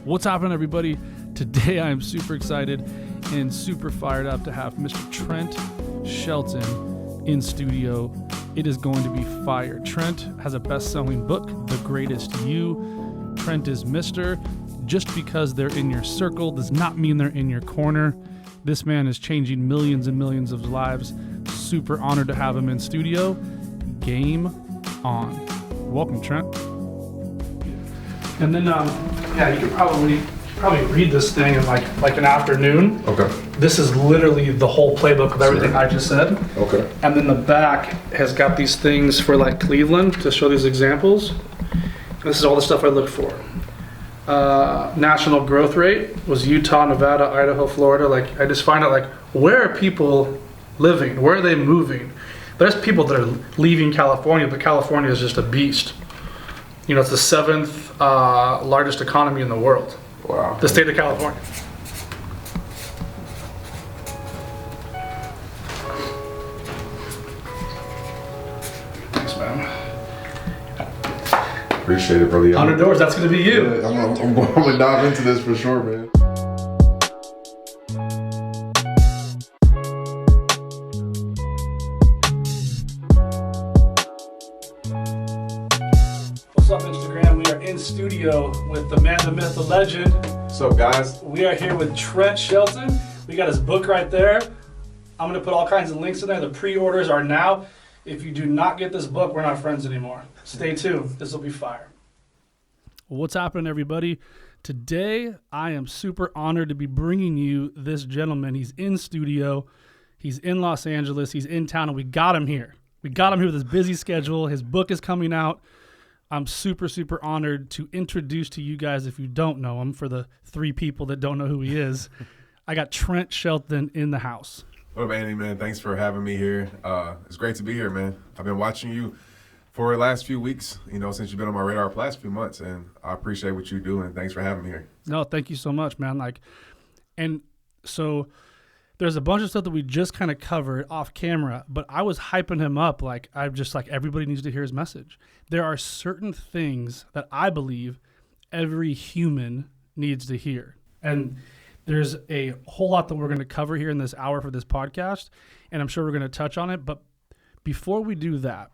What's happening, everybody? Today I am super excited and super fired up to have Mr. Trent Shelton in studio. It is going to be fire. Trent has a best-selling book, The Greatest You. Trent is Mr. Just because they're in your circle does not mean they're in your corner. This man is changing millions and millions of lives. Super honored to have him in studio. Game on. Welcome, Trent. And then, you could probably read this thing in like an afternoon. Okay. This is literally the whole playbook of everything I just said. Okay. And then the back has got these things for like Cleveland to show these examples. This is all the stuff I looked for. National growth rate was Utah, Nevada, Idaho, Florida. Like, I just find out like, where are people living? Where are they moving? There's people that are leaving California, but California is just a beast. You know, it's the 7th largest economy in the world. Wow. The state of California. Thanks, man. Appreciate it, brother. 100 doors, that's going to be you. Yeah, I'm going to dive into this for sure, man. What's up, Instagram? We are in studio with the man, the myth, the legend. What's up, guys? We are here with Trent Shelton. We got his book right there. I'm going to put all kinds of links in there. The pre-orders are now. If you do not get this book, we're not friends anymore. Stay tuned. This will be fire. What's happening, everybody? Today, I am super honored to be bringing you this gentleman. He's in studio. He's in Los Angeles. He's in town, and we got him here. We got him here with his busy schedule. His book is coming out. I'm super, super honored to introduce to you guys, if you don't know him, for the 3 people that don't know who he is. I got Trent Shelton in the house. What up, Andy, man? Thanks for having me here. It's great to be here, man. I've been watching you for the last few weeks, since you've been on my radar for the last few months, and I appreciate what you do, and thanks for having me here. No, thank you so much, man. And so there's a bunch of stuff that we just kind of covered off camera, but I was hyping him up. I'm just like, everybody needs to hear his message. There are certain things that I believe every human needs to hear. And there's a whole lot that we're going to cover here in this hour for this podcast, and I'm sure we're going to touch on it. But before we do that,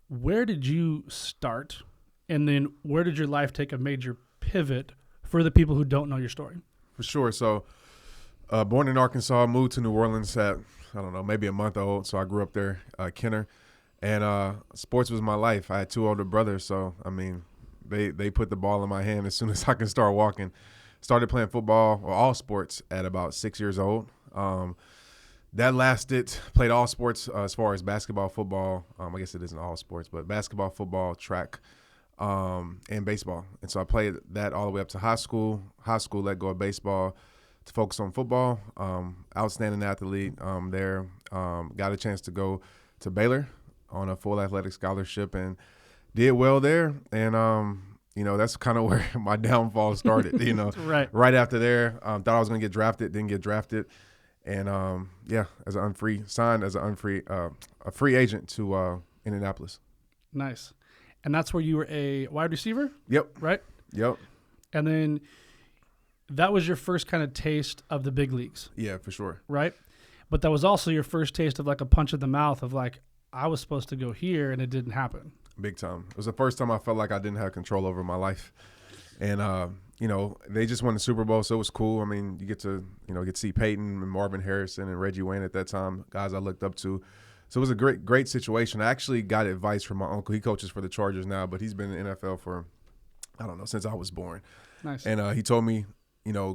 where did you start? And then where did your life take a major pivot for the people who don't know your story? For sure. So, born in Arkansas, moved to New Orleans at, maybe a month old. So I grew up there, Kenner. And sports was my life. I had 2 older brothers. So, they put the ball in my hand as soon as I can start walking. Started playing football, or all sports, at about 6 years old. That lasted, played all sports as far as basketball, football. I guess it isn't all sports, but basketball, football, track, and baseball. And so I played that all the way up to high school. High school let go of baseball to focus on football. Outstanding athlete there. Got a chance to go to Baylor on a full athletic scholarship and did well there. And, that's kind of where my downfall started, Right after there, thought I was going to get drafted, didn't get drafted. And, signed as a free agent to Indianapolis. Nice. And that's where you were a wide receiver? Yep. Right? Yep. And then that was your first kind of taste of the big leagues. Yeah, for sure. Right? But that was also your first taste of like a punch in the mouth of like, I was supposed to go here and it didn't happen. Big time. It was the first time I felt like I didn't have control over my life. And, they just won the Super Bowl, so it was cool. You get to see Peyton and Marvin Harrison and Reggie Wayne at that time, guys I looked up to. So it was a great situation. I actually got advice from my uncle. He coaches for the Chargers now, but he's been in the NFL for, since I was born. Nice. And he told me,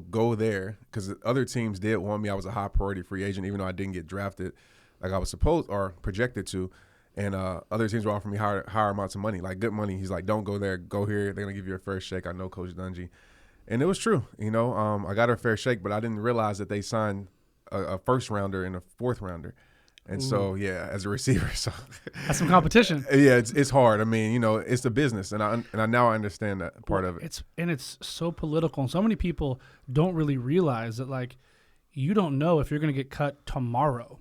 go there, because other teams did want me. I was a high priority free agent, even though I didn't get drafted like I was supposed or projected to. And other teams were offering me higher amounts of money, like good money. He's like, don't go there, go here. They're going to give you a fair shake. I know Coach Dungy. And it was true. I got a fair shake, but I didn't realize that they signed a first rounder and a 4th rounder. And so, as a receiver. So that's some competition. Yeah, it's hard. It's the business. And I now understand that part of it. It's so political. And so many people don't really realize that, like, you don't know if you're going to get cut tomorrow.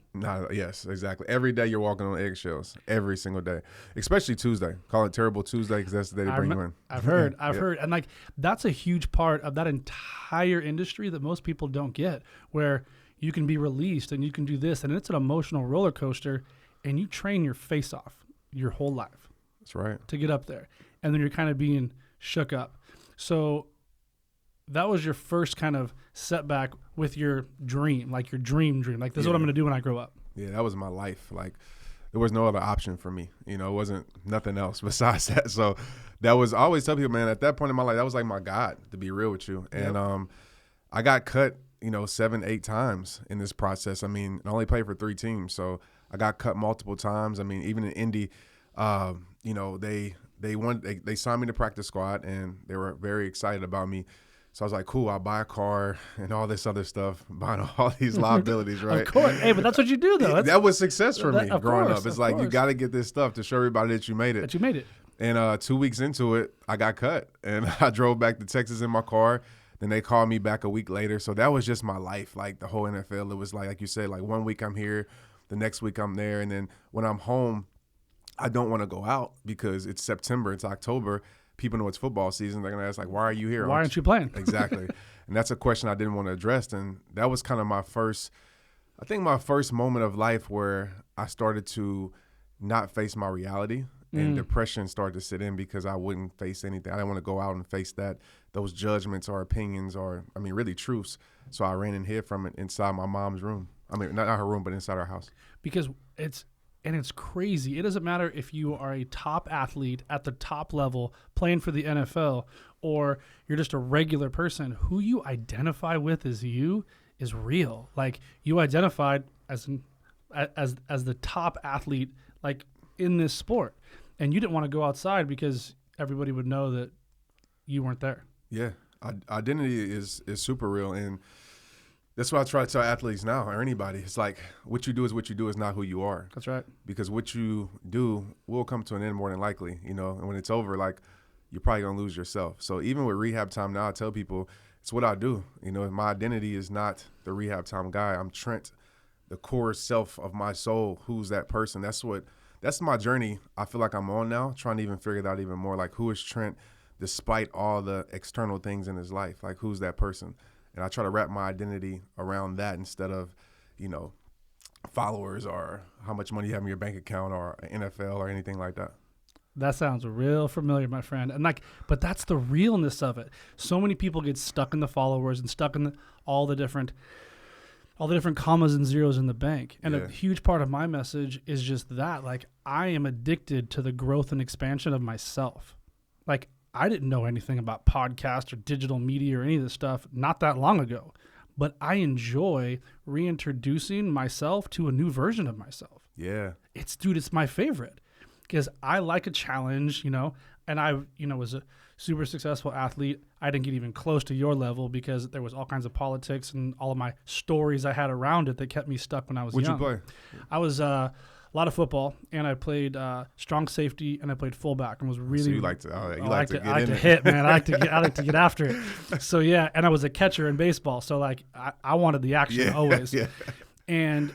Yes, exactly. Every day you're walking on eggshells. Every single day, especially Tuesday. Call it Terrible Tuesday because that's the day they bring you in. I've heard, and like that's a huge part of that entire industry that most people don't get, where you can be released and you can do this, and it's an emotional roller coaster, and you train your face off your whole life. That's right. To get up there, and then you're kind of being shook up. So that was your first kind of setback with your dream, like your dream. Like, this is what I'm going to do when I grow up. Yeah, that was my life. Like, there was no other option for me. You know, it wasn't nothing else besides that. So that was, I always tell people, man, at that point in my life, that was like my God, to be real with you. And I got cut, 7, 8 times in this process. I mean, I only played for 3 teams. So I got cut multiple times. I mean, even in Indy, they signed me to practice squad, and they were very excited about me. So I was like, cool, I'll buy a car and all this other stuff, buying all these liabilities, right? Of course. Hey, but that's what you do, though. That was success for me growing up. It's like, course. you got to get this stuff to show everybody that you made it. That you made it. And 2 weeks into it, I got cut. And I drove back to Texas in my car. Then they called me back a week later. So that was just my life, like the whole NFL. It was like you said, like 1 week I'm here, the next week I'm there. And then when I'm home, I don't want to go out because it's September, it's October. People know it's football season. They're going to ask, like, why are you here? Why aren't you playing? Exactly. And that's a question I didn't want to address. And that was kind of my first moment of life where I started to not face my reality. And depression started to sit in because I wouldn't face anything. I didn't want to go out and face those judgments or opinions or, really truths. So I ran and hid from it inside my mom's room. I mean, not her room, but inside our house. Because it's crazy. It doesn't matter if you are a top athlete at the top level playing for the NFL or you're just a regular person. Who you identify with as you is real. Like, you identified as the top athlete, like, in this sport. And you didn't want to go outside because everybody would know that you weren't there. Yeah. Identity is super real. And that's what I try to tell athletes now, or anybody. It's like, what you do is not who you are. That's right. Because what you do will come to an end more than likely, and when it's over, like, you're probably going to lose yourself. So even with rehab time now, I tell people it's what I do. My identity is not the rehab time guy. I'm Trent, the core self of my soul. Who's that person? That's my journey I feel like I'm on now, trying to even figure it out even more. Like, who is Trent despite all the external things in his life? Like, who's that person? And I try to wrap my identity around that instead of, followers or how much money you have in your bank account or NFL or anything like that. That sounds real familiar, my friend. And but that's the realness of it. So many people get stuck in the followers and stuck in all the different commas and zeros in the bank. And a huge part of my message is just that. Like, I am addicted to the growth and expansion of myself. Like, I didn't know anything about podcasts or digital media or any of this stuff not that long ago. But I enjoy reintroducing myself to a new version of myself. Yeah. It's my favorite because I like a challenge, and I, was a super successful athlete. I didn't get even close to your level because there was all kinds of politics and all of my stories I had around it that kept me stuck when I was young. What'd you play? I was a lot of football, and I played strong safety, and I played fullback, and was really. So you like to get I like to hit, man. I like to get after it. So yeah, and I was a catcher in baseball, so like I wanted the action always. Yeah. And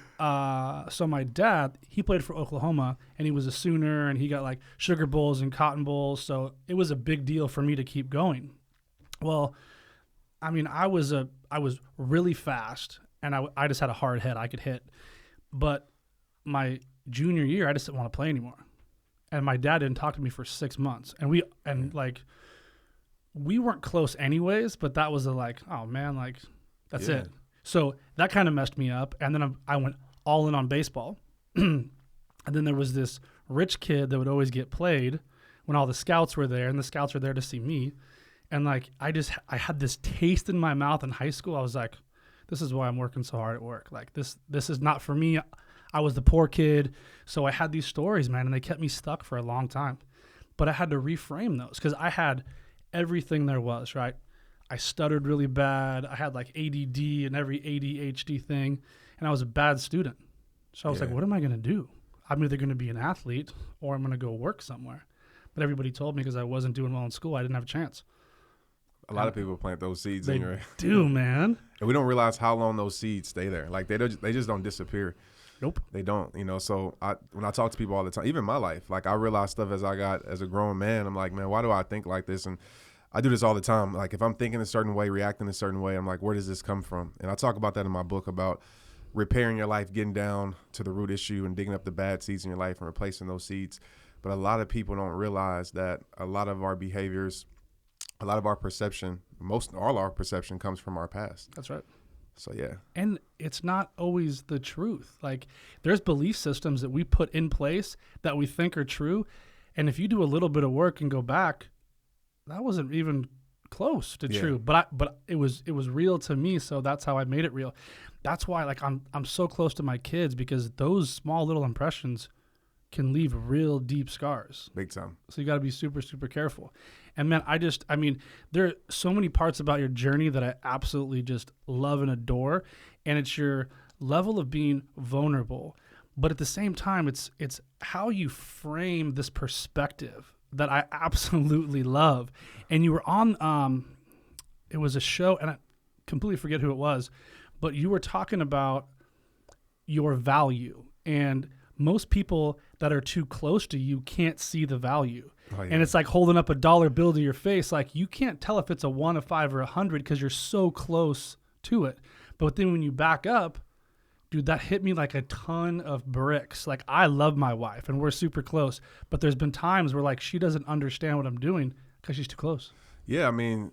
so my dad, he played for Oklahoma, and he was a Sooner, and he got like Sugar Bowls and Cotton Bowls, so it was a big deal for me to keep going. Well, I mean, I was really fast, and I just had a hard head. I could hit, but my junior year, I just didn't want to play anymore, and my dad didn't talk to me for 6 months, and we weren't close anyways. But that was oh man, like that's it. So that kind of messed me up, and then I went all in on baseball. And then there was this rich kid that would always get played when all the scouts were there, and the scouts were there to see me. And like I had this taste in my mouth in high school. I was like, this is why I'm working so hard at work. Like this is not for me. I was the poor kid. So I had these stories, man, and they kept me stuck for a long time. But I had to reframe those because I had everything there was, right? I stuttered really bad. I had like ADD and every ADHD thing, and I was a bad student. So I was like, what am I going to do? I'm either going to be an athlete or I'm going to go work somewhere. But everybody told me because I wasn't doing well in school, I didn't have a chance. A lot of people plant those seeds They in your do, man. and we don't realize how long those seeds stay there. Like they just don't disappear. Nope. They don't, so when I talk to people all the time, even in my life, like I realize stuff as I got as a grown man. I'm like, man, why do I think like this? And I do this all the time. Like if I'm thinking a certain way, reacting a certain way, I'm like, where does this come from? And I talk about that in my book about repairing your life, getting down to the root issue and digging up the bad seeds in your life and replacing those seeds. But a lot of people don't realize that a lot of our behaviors, a lot of our perception, all our perception comes from our past. That's right. So, yeah. And it's not always the truth. Like there's belief systems that we put in place that we think are true. And if you do a little bit of work and go back, that wasn't even close to true. But it was real to me. So that's how I made it real. That's why like I'm so close to my kids, because those small little impressions can leave real deep scars. Big time. So you got to be super, super careful. And man, I mean, there are so many parts about your journey that I absolutely just love and adore. And it's your level of being vulnerable. But at the same time, it's how you frame this perspective that I absolutely love. And you were on, it was a show, and I completely forget who it was, but you were talking about your value. And most people that are too close to you can't see the value. Oh, yeah. And it's like holding up a dollar bill to your face. Like you can't tell if it's a 1, a 5, or 100 because you're so close to it. But then when you back up, dude, that hit me like a ton of bricks. Like I love my wife and we're super close, but there's been times where like she doesn't understand what I'm doing because she's too close. Yeah, I mean,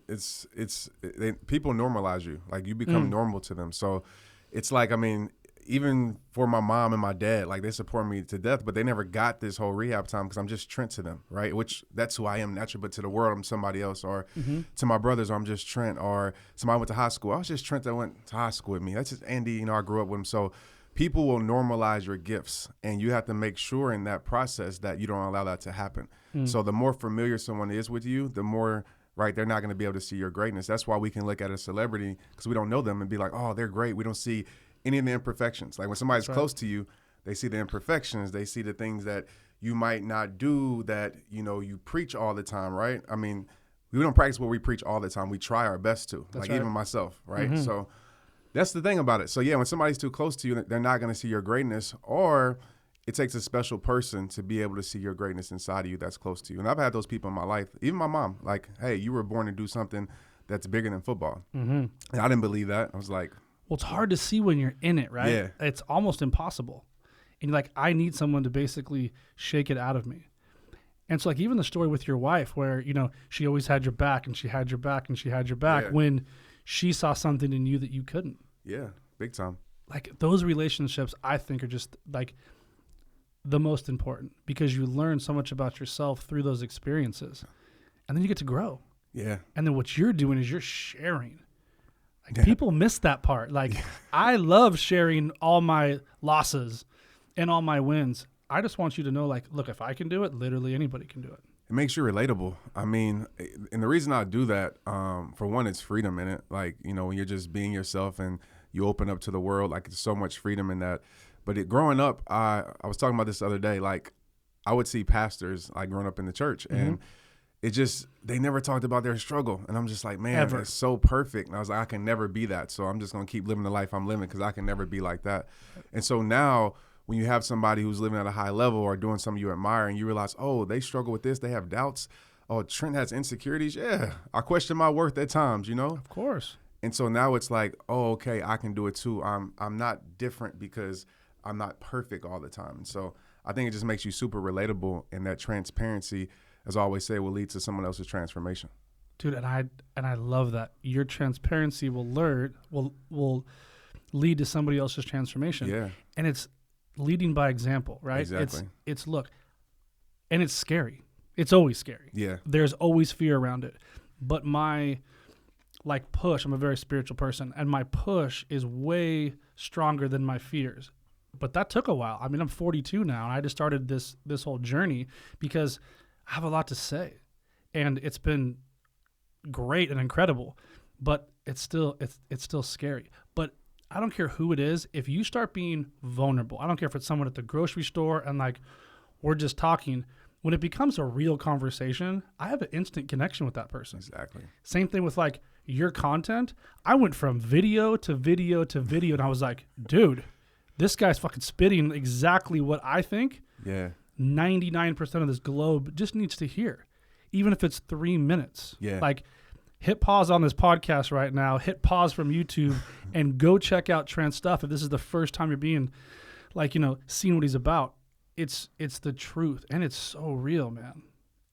people normalize you. Like you become normal to them. So it's like, I mean, even for my mom and my dad, like they support me to death, but they never got this whole rehab time because I'm just Trent to them, right? Which that's who I am naturally, but to the world, I'm somebody else. Or to my brothers, I'm just Trent. Or somebody went to high school, I was just Trent that went to high school with me. That's just Andy, I grew up with him. So people will normalize your gifts, and you have to make sure in that process that you don't allow that to happen. So the more familiar someone is with you, the more, right, they're not going to be able to see your greatness. That's why we can look at a celebrity because we don't know them and be like, oh, they're great. We don't see any of the imperfections. Like when somebody's close to you, they see the imperfections. They see the things that you might not do that, you preach all the time, right? I mean, we don't practice what we preach all the time. We try our best to, that's like right. Even myself, right? So that's the thing about it. So yeah, when somebody's too close to you, they're not going to see your greatness, or it takes a special person to be able to see your greatness inside of you that's close to you. And I've had those people in my life, even my mom, like, hey, you were born to do something that's bigger than football. And I didn't believe that. I was like, well, it's hard to see when you're in it, right? Yeah. It's almost impossible. And you're like, I need someone to basically shake it out of me. And so like even the story with your wife where, she always had your back and she had your back and she had your back when she saw something in you that you couldn't. Yeah, big time. Like those relationships I think are just like the most important because you learn so much about yourself through those experiences. And then you get to grow. Yeah. And then what you're doing is you're sharing. Like people miss that part. Like I love sharing all my losses and all my wins. I just want you to know, like, look, if I can do it, literally anybody can do it. It makes you relatable. I mean, and the reason I do that, for one, it's freedom in it. Like, when you're just being yourself and you open up to the world, like there's so much freedom in that. But growing up, I was talking about this the other day, like I would see pastors like growing up in the church and it just, they never talked about their struggle. And I'm just like, man, it's so perfect. And I was like, I can never be that. So I'm just going to keep living the life I'm living because I can never be like that. And so now when you have somebody who's living at a high level or doing something you admire and you realize, oh, they struggle with this, they have doubts. Oh, Trent has insecurities. Yeah, I question my worth at times, Of course. And so now it's like, oh, okay, I can do it too. I'm not different because I'm not perfect all the time. And so I think it just makes you super relatable, and that transparency, as I always say, will lead to someone else's transformation. Dude, and I love that. Your transparency will lead to somebody else's transformation. Yeah. And it's leading by example, right? Exactly. It's look, and it's scary. It's always scary. Yeah. There's always fear around it. But my push, I'm a very spiritual person, and my push is way stronger than my fears. But that took a while. I mean, I'm 42 now, and I just started this whole journey because I have a lot to say. And it's been great and incredible, but it's still scary. But I don't care who it is. If you start being vulnerable, I don't care if it's someone at the grocery store and we're just talking, when it becomes a real conversation, I have an instant connection with that person. Exactly. Same thing with like your content. I went from video to video to video, and I was like, dude, this guy's fucking spitting exactly what I think. Yeah. 99% of this globe just needs to hear, even if it's 3 minutes. Yeah. Like, hit pause on this podcast right now, hit pause from YouTube, and go check out Trent's stuff. If this is the first time you're being, like, you know, seeing what he's about, it's the truth, and it's so real, man.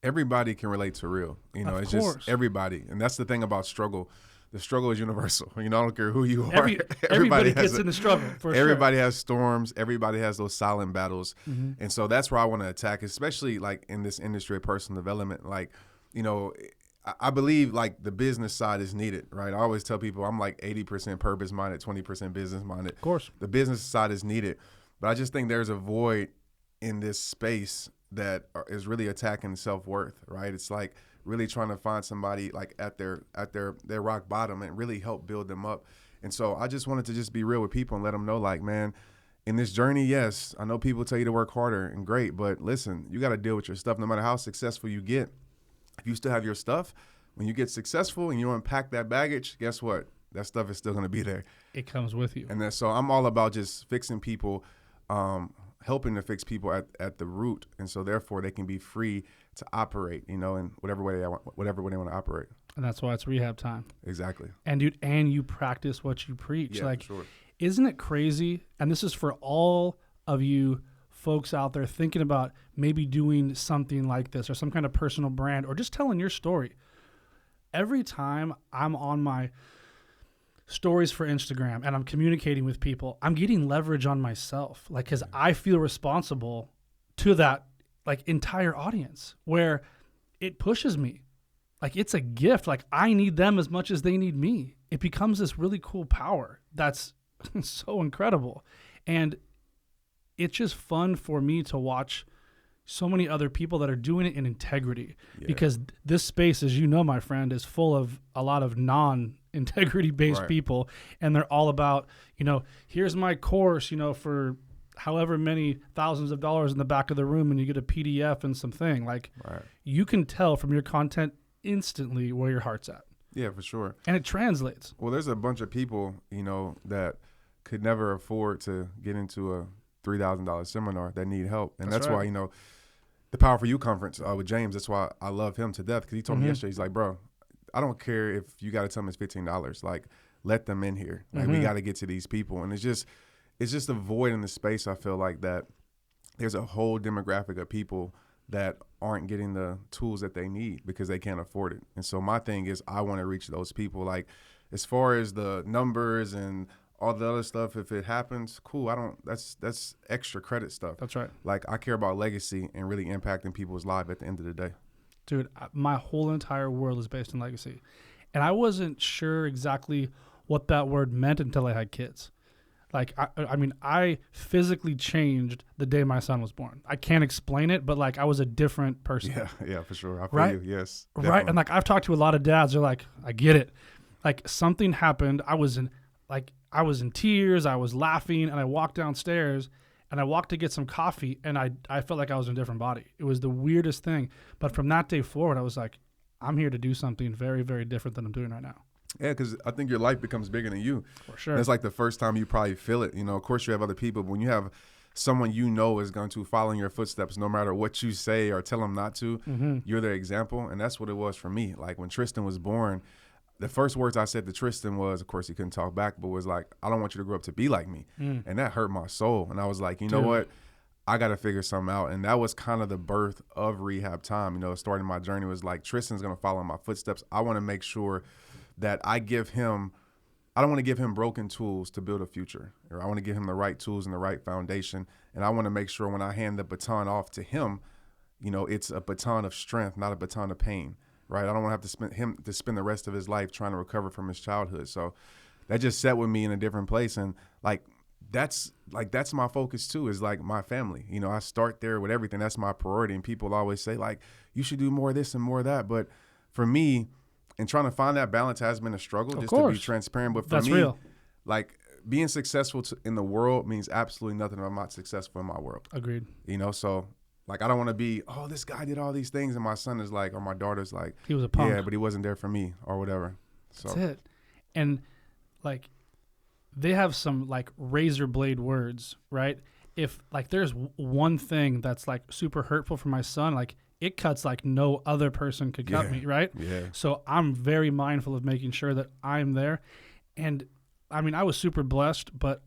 Everybody can relate to real. You know, Of it's course. just everybody. And that's the thing about struggle. The struggle is universal. You know, I don't care who you are. Everybody gets in the struggle, for everybody has storms. Everybody has those silent battles. Mm-hmm. And so that's where I want to attack, especially like in this industry of personal development. Like, you know, I believe like the business side is needed, right? I always tell people I'm like 80% purpose minded, 20% business minded. Of course. The business side is needed. But I just think there's a void in this space that is really attacking self-worth, right? It's like really trying to find somebody like at their rock bottom and really help build them up. And so I just wanted to just be real with people and let them know, like, man, in this journey, yes, I know people tell you to work harder and great, but listen, you got to deal with your stuff. No matter how successful you get, if you still have your stuff, when you get successful and you unpack that baggage, guess what? That stuff is still going to be there. It comes with you. And then, so I'm all about just fixing people, helping to fix people at the root, and so therefore they can be free to operate, you know, in whatever way they want to operate. And that's why it's rehab time. Exactly. And dude, and you practice what you preach. Yeah, like, for sure. Isn't it crazy? And this is for all of you folks out there thinking about maybe doing something like this or some kind of personal brand or just telling your story. Every time I'm on my stories for Instagram and I'm communicating with people, I'm getting leverage on myself, like, because I feel responsible to that like entire audience, where it pushes me, like it's a gift, like I need them as much as they need me. It becomes this really cool power that's so incredible, and it's just fun for me to watch so many other people that are doing it in integrity. Yeah. Because this space, as you know, my friend, is full of a lot of non-integrity based Right. people, and they're all about, you know, here's my course, you know, for however many thousands of dollars in the back of the room, and you get a PDF and something. Like, Right. you can tell from your content instantly where your heart's at, Yeah, for sure. and it translates. Well, there's a bunch of people, you know, that could never afford to get into a $3,000 seminar that need help. And that's right. why, you know, the Power for You conference with James, that's why I love him to death, because he told me yesterday, he's like, bro, I don't care if you got to tell them it's $15. Like, let them in here. Like, we got to get to these people. And it's just a void in the space. I feel like that there's a whole demographic of people that aren't getting the tools that they need because they can't afford it. And so my thing is, I want to reach those people. Like, as far as the numbers and all the other stuff, if it happens, cool. That's extra credit stuff. That's right. Like, I care about legacy and really impacting people's lives at the end of the day. Dude, my whole entire world is based on legacy. And I wasn't sure exactly what that word meant until I had kids. Like, I mean, I physically changed the day my son was born. I can't explain it, but like, I was a different person. Yeah, for sure. I feel Right? you. Yes. Right. Definitely. And like, I've talked to a lot of dads. They're like, I get it. Like, something happened. I was in tears. I was laughing, and I walked downstairs and I walked to get some coffee, and I felt like I was in a different body. It was the weirdest thing. But from that day forward, I was like, I'm here to do something very, very different than I'm doing right now. Yeah, because I think your life becomes bigger than you. For sure. And it's like the first time you probably feel it. You know, of course you have other people, but when you have someone you know is going to follow in your footsteps no matter what you say or tell them not to, you're their example. And that's what it was for me. Like, when Tristan was born, the first words I said to Tristan was, of course he couldn't talk back, but was like, I don't want you to grow up to be like me. And that hurt my soul. And I was like, you know what? I got to figure something out. And that was kind of the birth of rehab time. You know, starting my journey was like, Tristan's going to follow in my footsteps. I want to make sure that I don't want to give him broken tools to build a future. Or I want to give him the right tools and the right foundation. And I want to make sure when I hand the baton off to him, you know, it's a baton of strength, not a baton of pain, right? I don't want to have to spend the rest of his life trying to recover from his childhood. So that just set with me in a different place. And that's my focus too, is like my family. You know, I start there with everything. That's my priority. And people always say, like, you should do more of this and more of that. But for me, and trying to find that balance has been a struggle, just to be transparent. But for That's me, real. like, being successful in the world means absolutely nothing if I'm not successful in my world. Agreed. You know, so Like, I don't want to be, oh, this guy did all these things, and my son is like, or my daughter's like, He was a punk. yeah, but he wasn't there for me or whatever. So That's it. And like, they have some like razor blade words, right? If like there's one thing that's like super hurtful for my son, like it cuts like no other person could cut me, right? Yeah. So I'm very mindful of making sure that I'm there. And I mean, I was super blessed, but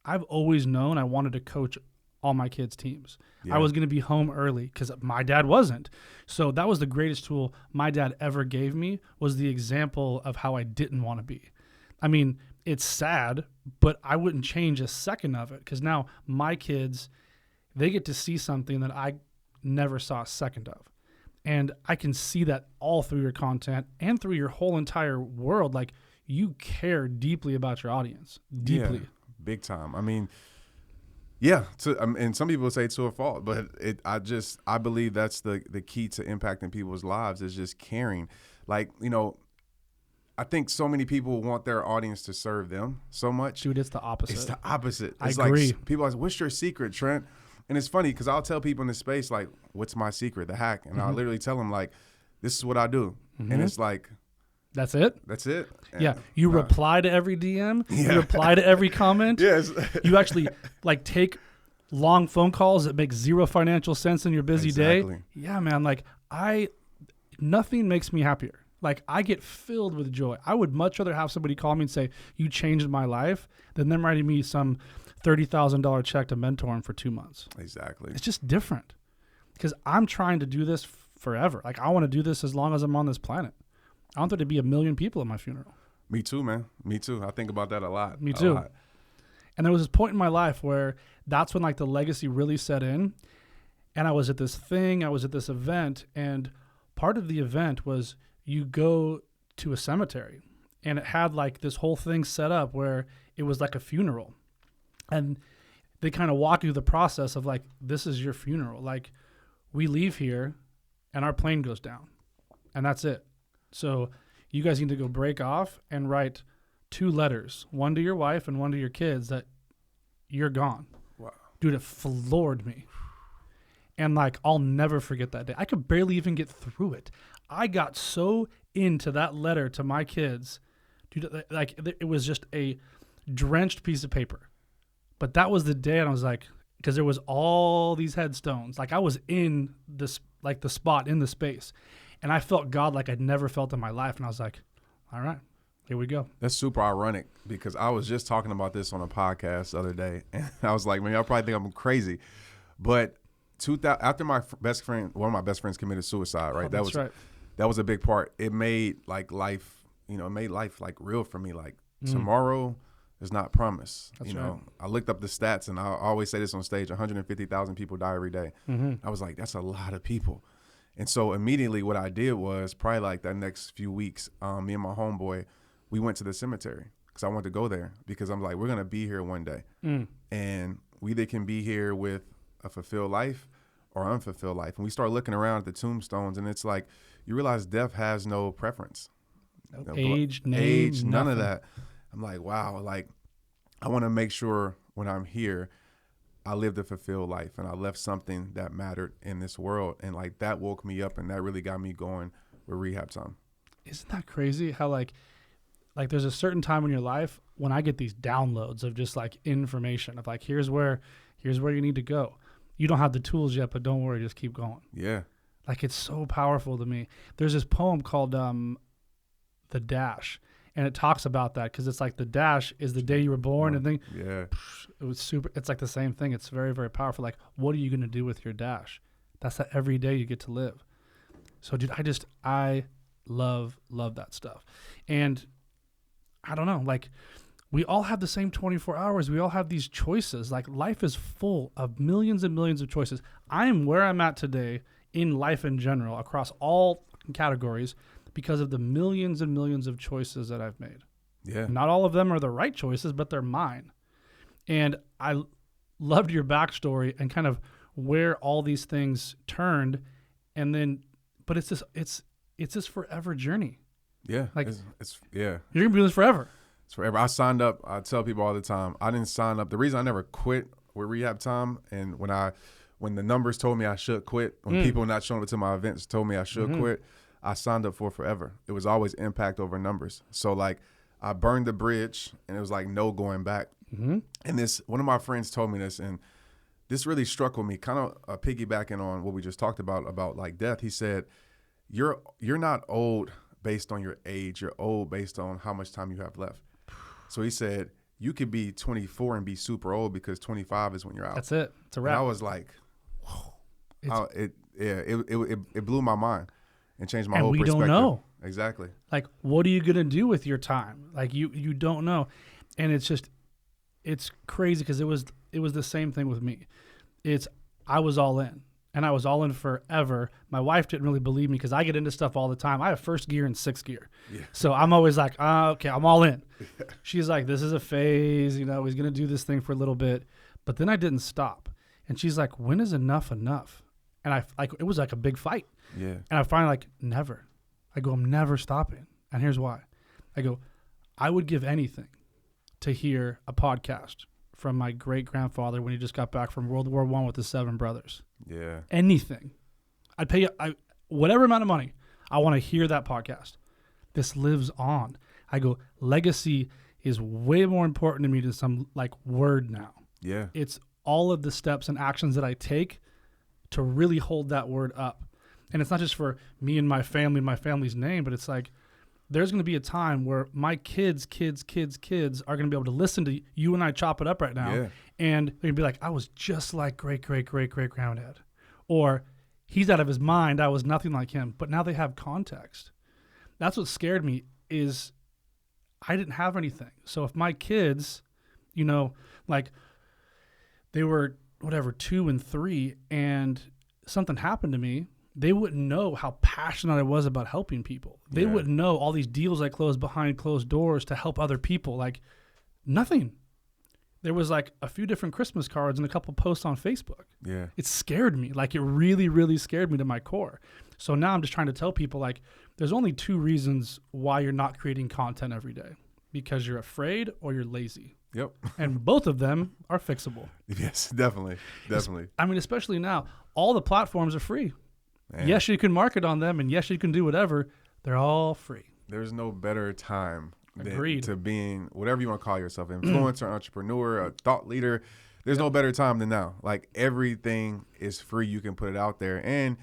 I've always known I wanted to coach all my kids' teams. Yeah. I was going to be home early because my dad wasn't. So that was the greatest tool my dad ever gave me, was the example of how I didn't want to be. I mean, it's sad, but I wouldn't change a second of it, because now my kids, they get to see something that I never saw a second of. And I can see that all through your content and through your whole entire world. Like, you care deeply about your audience. Deeply. Yeah, big time. I mean, yeah, and some people say to a fault, but I believe that's the key to impacting people's lives, is just caring. Like, you know, I think so many people want their audience to serve them so much. Dude, it's the opposite. It's the opposite. I It's agree. like, people are like, what's your secret, Trent? And it's funny because I'll tell people in this space, like, what's my secret, the hack? And I'll literally tell them, like, this is what I do. And it's like, That's it? that's it. And, Yeah. You reply to every DM. Yeah. You reply to every comment. Yes. You actually like take long phone calls that make zero financial sense in your busy Exactly. day. Yeah, man. Like, nothing makes me happier. Like, I get filled with joy. I would much rather have somebody call me and say, you changed my life, than them writing me some $30,000 check to mentor them for 2 months. Exactly. It's just different, because I'm trying to do this forever. Like, I want to do this as long as I'm on this planet. I want there to be 1 million people at my funeral. Me too, man. Me too. I think about that a lot. Me A too. lot. And there was this point in my life where that's when like the legacy really set in. And I was at this thing, I was at this event, and part of the event was you go to a cemetery, and it had like this whole thing set up where it was like a funeral. And they kind of walk you through the process of like, this is your funeral. Like, we leave here and our plane goes down, and that's it. So you guys need to go break off and write 2 letters, one to your wife and one to your kids, that you're gone. Wow. Dude, it floored me. And like, I'll never forget that day. I could barely even get through it. I got so into that letter to my kids. Dude, like, it was just a drenched piece of paper. But that was the day, and I was like, because there was all these headstones. Like, I was in this, like the spot in the space. And I felt God like I'd never felt in my life. And I was like, all right, here we go. That's super ironic, because I was just talking about this on a podcast the other day, and I was like, man, y'all probably think I'm crazy. But after my best friend, one of my best friends committed suicide, right? That's right. That was a big part. It made like life, it made life like real for me. Like, tomorrow is not promised. That's you know, right. I looked up the stats, and I always say this on stage: 150,000 people die every day. I was like, that's a lot of people. And so immediately what I did was, probably like that next few weeks, me and my homeboy, we went to the cemetery because I wanted to go there, because I'm like, we're going to be here one day. And we either can be here with a fulfilled life or unfulfilled life. And we start looking around at the tombstones, and it's like, you realize death has no preference. No age, name, none of nothing. that. I'm like, wow, like, I want to make sure when I'm here, I lived a fulfilled life, and I left something that mattered in this world. And like, that woke me up, and that really got me going with rehab time. Isn't that crazy how like there's a certain time in your life when I get these downloads of just like information of like, here's where you need to go. You don't have the tools yet, but don't worry, just keep going. Yeah. Like, it's so powerful to me. There's this poem called The Dash, and it talks about that, because it's like the dash is the day you were born, and then Yeah. it was super. It's like the same thing. It's very, very powerful. Like, what are you going to do with your dash? That's that every day you get to live. So, dude, I love that stuff. And I don't know, like, we all have the same 24 hours. We all have these choices. Like, life is full of millions and millions of choices. I am where I'm at today in life in general, across all categories, because of the millions and millions of choices that I've made. Yeah. Not all of them are the right choices, but they're mine. And I loved your backstory and kind of where all these things turned. And then, but it's this forever journey. Yeah. Like, it's yeah. You're going to be doing this forever. It's forever. I signed up. I tell people all the time, I didn't sign up. The reason I never quit with rehab time, and when when the numbers told me I should quit, when people not showing up to my events told me I should quit, I signed up for forever. It was always impact over numbers. So like I burned the bridge and it was like no going back. And one of my friends told me this, and this really struck with me, kind of piggybacking on what we just talked about like death. He said, you're not old based on your age. You're old based on how much time you have left. So he said, you could be 24 and be super old because 25 is when you're out. That's it. It's a wrap. And I was like, whoa. It blew my mind and changed my whole perspective. And we don't know. Exactly. Like, what are you going to do with your time? Like, you don't know. And it's crazy because it was the same thing with me. I was all in. And I was all in forever. My wife didn't really believe me because I get into stuff all the time. I have first gear and sixth gear. Yeah. So I'm always like, okay, I'm all in. She's like, this is a phase. He's going to do this thing for a little bit. But then I didn't stop. And she's like, when is enough enough? And it was like a big fight. Yeah. And I finally never. I go, I'm never stopping. And here's why. I go, I would give anything to hear a podcast from my great-grandfather when he just got back from World War I with his 7 brothers. Yeah. Anything. I'd pay whatever amount of money. I want to hear that podcast. This lives on. I go, legacy is way more important to me than some word now. Yeah. It's all of the steps and actions that I take to really hold that word up. And it's not just for me and my family, my family's name, but it's like, there's going to be a time where my kids are going to be able to listen to you and I chop it up right now. Yeah. And they're going to be like, I was just like great-great-great-great-granddad. Or he's out of his mind. I was nothing like him. But now they have context. That's what scared me is I didn't have anything. So if my kids, they were 2 and 3 and something happened to me, they wouldn't know how passionate I was about helping people. They wouldn't know all these deals I closed behind closed doors to help other people. Nothing. There was a few different Christmas cards and a couple posts on Facebook. Yeah. It scared me. It really, really scared me to my core. So now I'm just trying to tell people there's only 2 reasons why you're not creating content every day. Because you're afraid or you're lazy. Yep. And both of them are fixable. Yes, definitely. Especially now, all the platforms are free. Man. Yes, you can market on them, and yes, you can do whatever. They're all free. There's no better time to being whatever you want to call yourself, influencer, entrepreneur, a thought leader. There's no better time than now. Everything is free. You can put it out there. And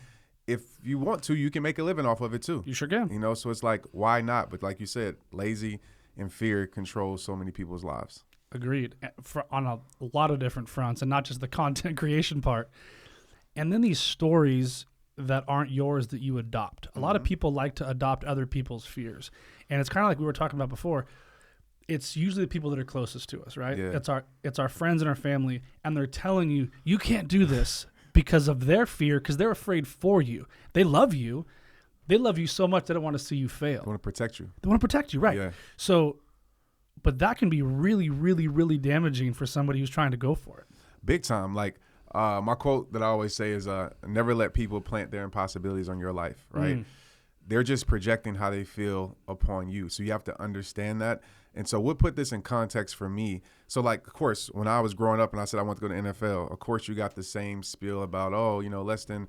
if you want to, you can make a living off of it too. You sure can. So it's why not? But like you said, lazy and fear controls so many people's lives. Agreed. On a lot of different fronts, and not just the content creation part. And then these stories that aren't yours that you adopt. A lot of people like to adopt other people's fears. And it's kind of like we were talking about before. It's usually the people that are closest to us, right? Yeah. It's our friends and our family, and they're telling you, you can't do this because of their fear, because they're afraid for you. They love you. They love you so much they don't want to see you fail. They want to protect you. They want to protect you, right. Yeah. So, but that can be really, really, really damaging for somebody who's trying to go for it. Big time. My quote that I always say is, never let people plant their impossibilities on your life, right? They're just projecting how they feel upon you. So you have to understand that. And so we'll put this in context for me. So of course, when I was growing up and I said I want to go to NFL, of course you got the same spiel about, less than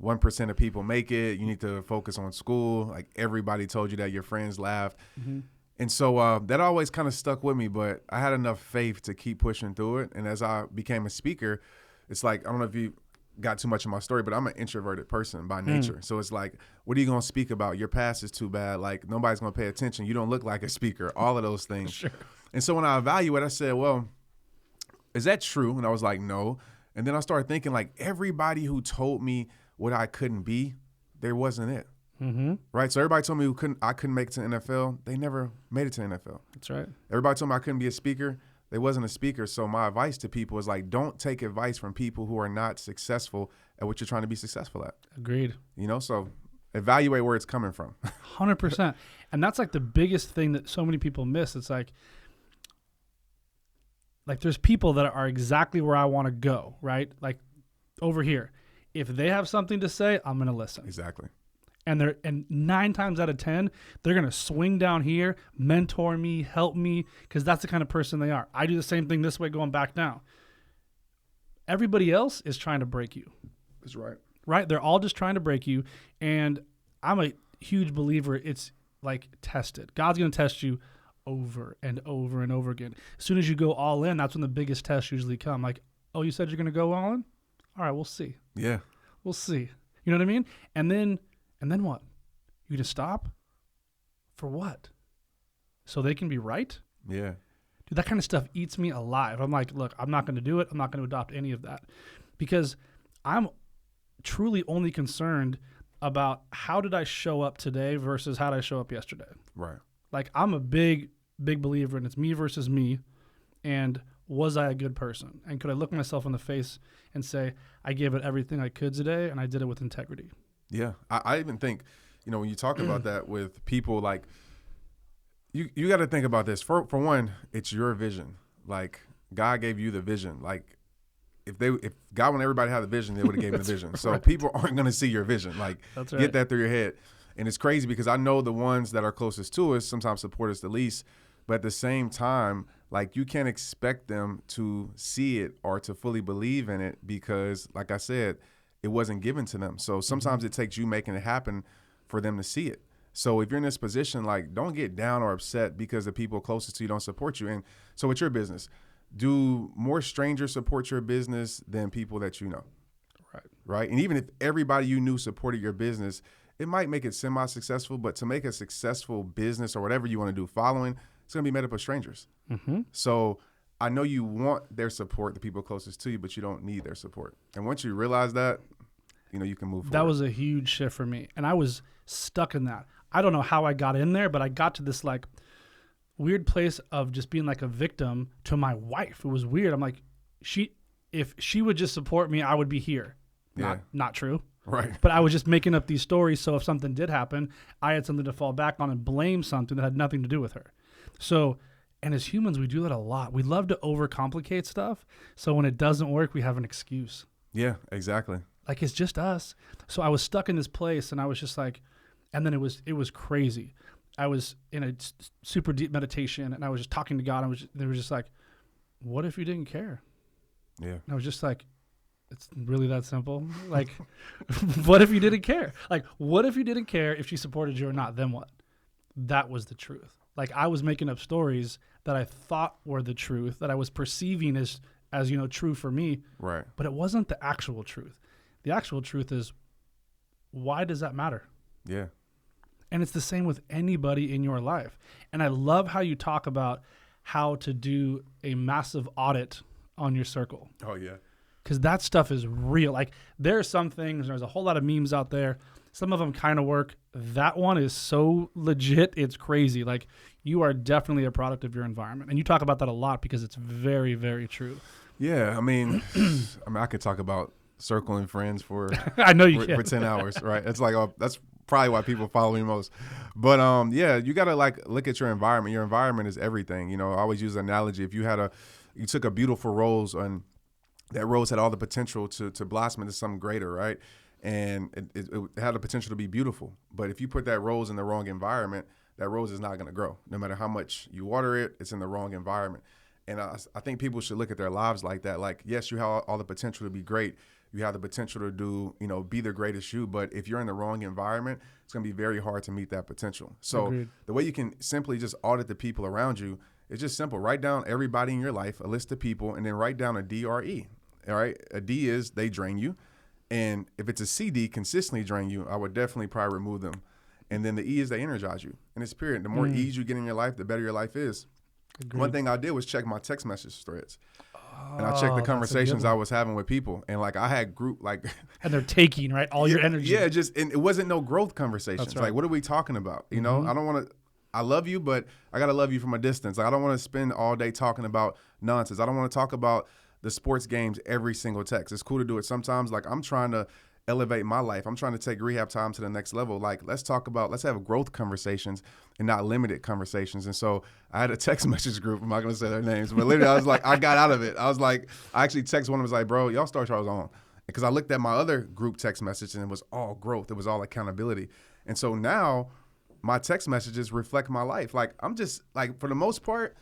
1% of people make it. You need to focus on school. Everybody told you that, your friends laughed. Mm-hmm. And so that always kind of stuck with me, but I had enough faith to keep pushing through it. And as I became a speaker, it's I don't know if you got too much of my story, but I'm an introverted person by nature. So it's what are you going to speak about? Your past is too bad. Nobody's going to pay attention. You don't look like a speaker, all of those things. Sure. And so when I evaluate, I said, well, is that true? And I was like, no. And then I started thinking everybody who told me what I couldn't be, there wasn't it. Mm-hmm. Right? So everybody told me I couldn't make it to the NFL. They never made it to the NFL. That's right. Everybody told me I couldn't be a speaker. They wasn't a speaker. So my advice to people is don't take advice from people who are not successful at what you're trying to be successful at. Agreed. So evaluate where it's coming from. 100%. And that's the biggest thing that so many people miss. It's there's people that are exactly where I want to go, right? Over here. If they have something to say, I'm going to listen. Exactly. And 9 times out of 10, they're going to swing down here, mentor me, help me, because that's the kind of person they are. I do the same thing this way going back now. Everybody else is trying to break you. That's right. Right? They're all just trying to break you. And I'm a huge believer it's like tested. God's going to test you over and over and over again. As soon as you go all in, that's when the biggest tests usually come. Like, oh, you said you're going to go all in? All right, we'll see. Yeah. We'll see. You know what I mean? And then what? You just stop? For what? So they can be right? Yeah. Dude, that kind of stuff eats me alive. I'm like, look, I'm not going to do it. I'm not going to adopt any of that because I'm truly only concerned about how did I show up today versus how did I show up yesterday. Right. Like I'm a big believer in it's me versus me. And was I a good person? And could I look myself in the face and say, I gave it everything I could today and I did it with integrity? Yeah. I even think, when you talk about that with people, like you got to think about this. For one, it's your vision. Like God gave you the vision. Like if God wanted everybody to have the vision, they would have gave them the vision. So people aren't going to see your vision. Like get that through your head. And it's crazy because I know the ones that are closest to us sometimes support us the least, but at the same time, like you can't expect them to see it or to fully believe in it because, like I said, it wasn't given to them. So sometimes it takes you making it happen for them to see it. So if you're in this position, like don't get down or upset because the people closest to you don't support you. And so it's your business. Do more strangers support your business than people that you know? Right. And even if everybody you knew supported your business, it might make it semi-successful, but to make a successful business or whatever you want to do following, it's going to be made up of strangers. Mm-hmm. So I know you want their support, the people closest to you, but you don't need their support. And once you realize that, you can move forward. That was a huge shift for me. And I was stuck in that. I don't know how I got in there, but I got to this like weird place of just being like a victim to my wife. It was weird. I'm like, if she would just support me, I would be here. Not true. Right. But I was just making up these stories. So if something did happen, I had something to fall back on and blame something that had nothing to do with her. So, and as humans, we do that a lot. We love to overcomplicate stuff. So when it doesn't work, we have an excuse. Yeah, exactly. Like it's just us. So I was stuck in this place and I was just like, and then it was crazy. I was in a super deep meditation and I was just talking to God. They were just like, what if you didn't care? Yeah. And I was just like, it's really that simple. Like, what if you didn't care? Like, what if you didn't care if she supported you or not? Then what? That was the truth. Like I was making up stories that I thought were the truth, that I was perceiving as true for me. Right. But it wasn't the actual truth. The actual truth is, why does that matter? Yeah. And it's the same with anybody in your life. And I love how you talk about how to do a massive audit on your circle. Oh, yeah. Because that stuff is real. Like there are some things, there's a whole lot of memes out there. Some of them kind of work. That one is so legit, it's crazy. Like you are definitely a product of your environment. And you talk about that a lot because it's very, very true. Yeah, I mean, I could talk about circling friends for I know you can. For 10 hours, right? It's like that's probably why people follow me most. But yeah, you got to like look at your environment. Your environment is everything. I always use an analogy. If you took a beautiful rose and that rose had all the potential to blossom into something greater, right? And it had the potential to be beautiful. But if you put that rose in the wrong environment, that rose is not going to grow. No matter how much you water it, it's in the wrong environment. And I think people should look at their lives like that. Like, yes, you have all the potential to be great. You have the potential to do, be the greatest you. But if you're in the wrong environment, it's going to be very hard to meet that potential. So Agreed. The way you can simply just audit the people around you is just simple. Write down everybody in your life, a list of people, and then write down a D or E. All right. A D is they drain you. And if it's a CD consistently drain you, I would definitely probably remove them. And then the E is they energize you. And it's period. The more E's you get in your life, the better your life is. Agreed. One thing I did was check my text message threads. And I checked the conversations I was having with people. And like I had group like and they're taking, right, all your energy. Yeah, and it wasn't no growth conversations. That's right. Like, what are we talking about? I don't want to I love you, but I got to love you from a distance. Like, I don't want to spend all day talking about nonsense. I don't want to talk about the sports games every single text. It's cool to do it sometimes. Like, I'm trying to elevate my life. I'm trying to take rehab time to the next level. Like, let's have growth conversations and not limited conversations. And so I had a text message group. I'm not going to say their names, but literally I was like, I got out of it. I was like, I actually texted one of them, was like, bro, y'all start Charles on. Because I looked at my other group text message and it was all growth. It was all accountability. And so now my text messages reflect my life. Like, I'm just like, for the most part,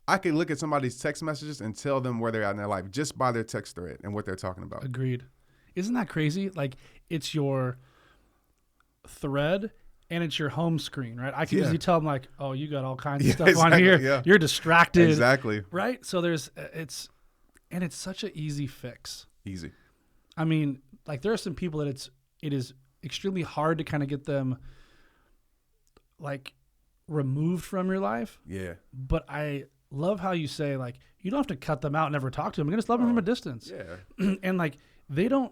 I could look at somebody's text messages and tell them where they're at in their life just by their text thread and what they're talking about. Agreed. Isn't that crazy? Like, it's your thread and it's your home screen, right? I can usually tell them, like, oh, you got all kinds of stuff on here. Yeah. You're distracted. Exactly. Right? So it's such an easy fix. Easy. I mean, like, there are some people that it is extremely hard to kind of get them, like, removed from your life. Yeah. But I love how you say, like, you don't have to cut them out and never talk to them. You can just love them from a distance. Yeah. And, like, they don't,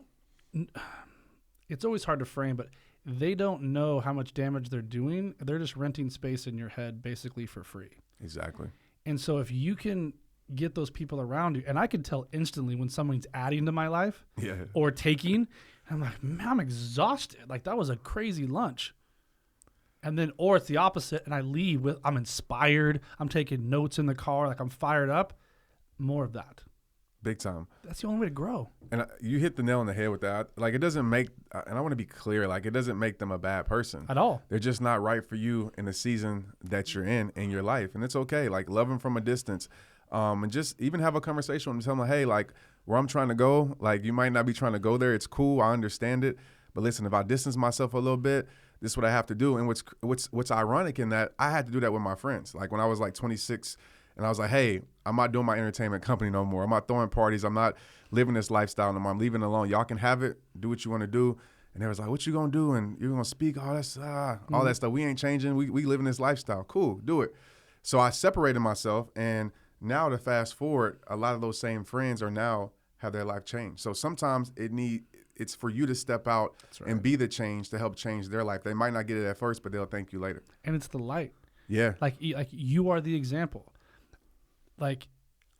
it's always hard to frame, but they don't know how much damage they're doing. They're just renting space in your head basically for free. Exactly. And so if you can get those people around you, and I can tell instantly when someone's adding to my life or taking, I'm like, man, I'm exhausted. Like, that was a crazy lunch. And then, or it's the opposite, and I leave with, I'm inspired. I'm taking notes in the car. Like, I'm fired up. More of that. Big time. That's the only way to grow. And you hit the nail on the head with that. Like, it doesn't make, and I want to be clear, like, it doesn't make them a bad person. At all. They're just not right for you in the season that you're in your life. And it's okay. Like, love them from a distance. And just even have a conversation with them. Tell them, hey, like, where I'm trying to go, like, you might not be trying to go there. It's cool. I understand it. But listen, if I distance myself a little bit, this is what I have to do. And what's ironic in that, I had to do that with my friends. Like, when I was like 26, and I was like, hey, I'm not doing my entertainment company no more. I'm not throwing parties. I'm not living this lifestyle no more. I'm leaving it alone. Y'all can have it. Do what you want to do. And they was like, what you going to do? And you're going to speak? All that stuff. We ain't changing. We living this lifestyle. Cool. Do it. So I separated myself. And now to fast forward, a lot of those same friends are now have their life changed. So sometimes it's for you to step out and be the change to help change their life. They might not get it at first, but they'll thank you later. And it's the light. Yeah. Like you are the example. Like,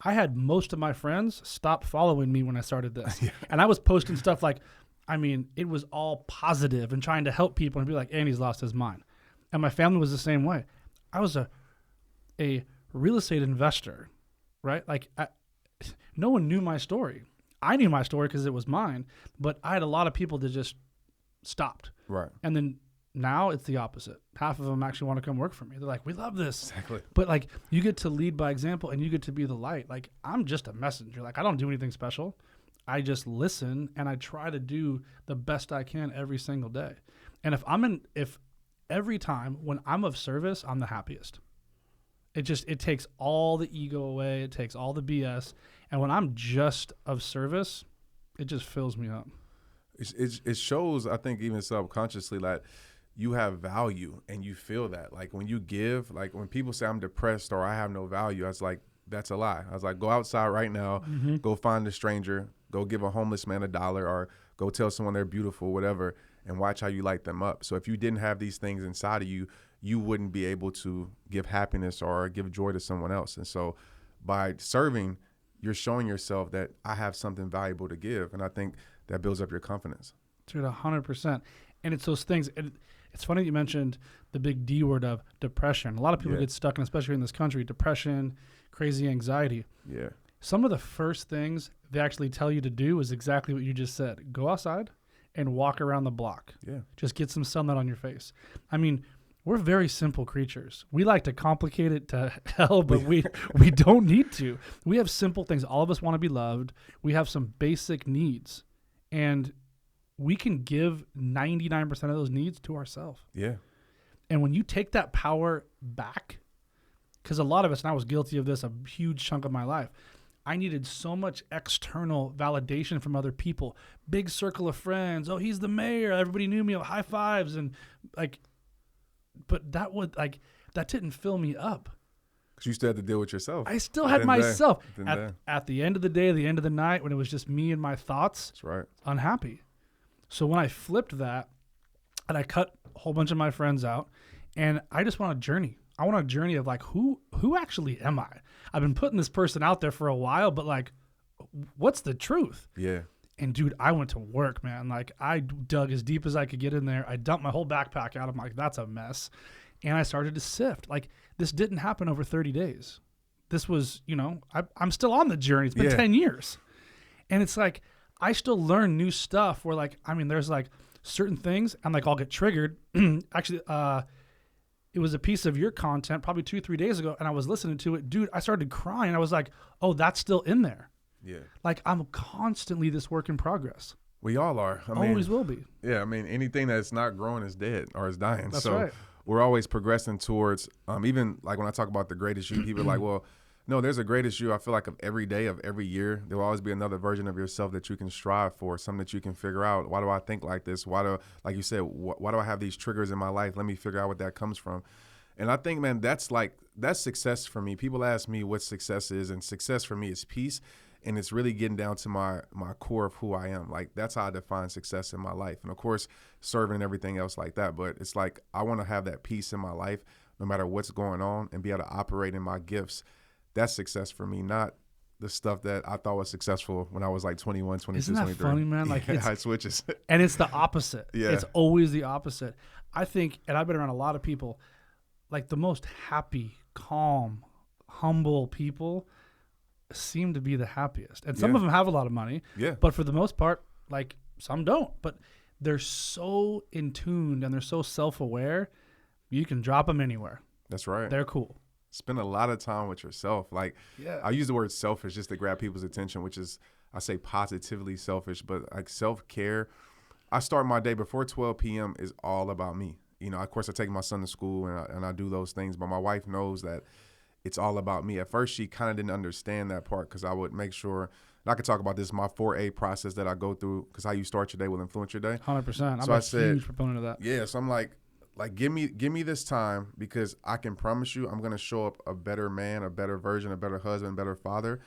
I had most of my friends stop following me when I started this. And I was posting stuff like, I mean, it was all positive and trying to help people and be like, Andy's lost his mind. And my family was the same way. I was a real estate investor, right? Like, no one knew my story. I knew my story because it was mine, but I had a lot of people that just stopped. Right. And then now it's the opposite. Half of them actually want to come work for me. They're like, we love this. Exactly. But, like, you get to lead by example and you get to be the light. Like, I'm just a messenger. Like, I don't do anything special. I just listen and I try to do the best I can every single day. And if every time when I'm of service, I'm the happiest. It takes all the ego away. It takes all the BS. And when I'm just of service, it just fills me up. It shows, I think, even subconsciously, that you have value and you feel that. Like, when you give, like, when people say I'm depressed or I have no value, I was like, that's a lie. I was like, go outside right now, go find a stranger, go give a homeless man $1, or go tell someone they're beautiful, whatever, and watch how you light them up. So if you didn't have these things inside of you, you wouldn't be able to give happiness or give joy to someone else. And so by serving, you're showing yourself that I have something valuable to give. And I think that builds up your confidence. Dude, 100%. And it's those things. It's funny you mentioned the big D word of depression. A lot of people get stuck in, especially in this country, depression, crazy anxiety. Yeah. Some of the first things they actually tell you to do is exactly what you just said. Go outside and walk around the block. Yeah. Just get some sunlight on your face. I mean, we're very simple creatures. We like to complicate it to hell, but we don't need to. We have simple things. All of us want to be loved. We have some basic needs. And we can give 99% of those needs to ourselves. Yeah. And when you take that power back, because a lot of us, and I was guilty of this a huge chunk of my life, I needed so much external validation from other people. Big circle of friends. Oh, he's the mayor. Everybody knew me. High fives. And like, but that didn't fill me up. Because you still had to deal with yourself. I still had myself. At the end of the day, the end of the night, when it was just me and my thoughts, that's right. Unhappy. So when I flipped that and I cut a whole bunch of my friends out and I just want a journey. I want a journey of like, who actually am I? I've been putting this person out there for a while, but like, what's the truth? Yeah. And dude, I went to work, man. Like, I dug as deep as I could get in there. I dumped my whole backpack out. I'm like, that's a mess. And I started to sift. Like, this didn't happen over 30 days. This was, I'm still on the journey. It's been 10 years. And it's like, I still learn new stuff where like, I mean, there's like certain things and like I'll get triggered. Actually, it was a piece of your content probably 2-3 days ago, and I was listening to it. Dude, I started crying. I was like, oh, that's still in there. Yeah. Like, I'm constantly this work in progress. We all are. I mean, always will be. Yeah, I mean, anything that's not growing is dead or is dying. That's so right. we're always progressing towards, even like when I talk about the greatest you, people are like, well, no, there's a greatest you. I feel like of every day, of every year, there will always be another version of yourself that you can strive for, something that you can figure out. Why do I think like this? Why do, like you said, why do I have these triggers in my life? Let me figure out what that comes from. And I think, man, that's success for me. People ask me what success is, and success for me is peace. And it's really getting down to my core of who I am. Like, that's how I define success in my life. And of course, serving and everything else like that. But it's like, I want to have that peace in my life, no matter what's going on, and be able to operate in my gifts. That's success for me, not the stuff that I thought was successful when I was like 21, 22, Isn't that 23. funny, man? Like, yeah, it switches. And it's the opposite. Yeah. It's always the opposite. I think, and I've been around a lot of people, like the most happy, calm, humble people seem to be the happiest. And some of them have a lot of money. Yeah. But for the most part, like, some don't. But they're so in tuned and they're so self-aware, you can drop them anywhere. That's right. They're cool. Spend a lot of time with yourself. Like, Yeah. I use the word selfish just to grab people's attention, which is, I say positively selfish, but like self-care. I start my day before 12 p.m. is all about me. You know, of course, I take my son to school and I do those things, but my wife knows that it's all about me. At first, she kind of didn't understand that part because I would make sure, and I could talk about this, my 4A process that I go through, because how you start your day will influence your day. 100%. I'm So a I said, huge proponent of that. Yeah, so I'm like give me this time, because I can promise you I'm going to show up a better man, a better version, a better husband, a better father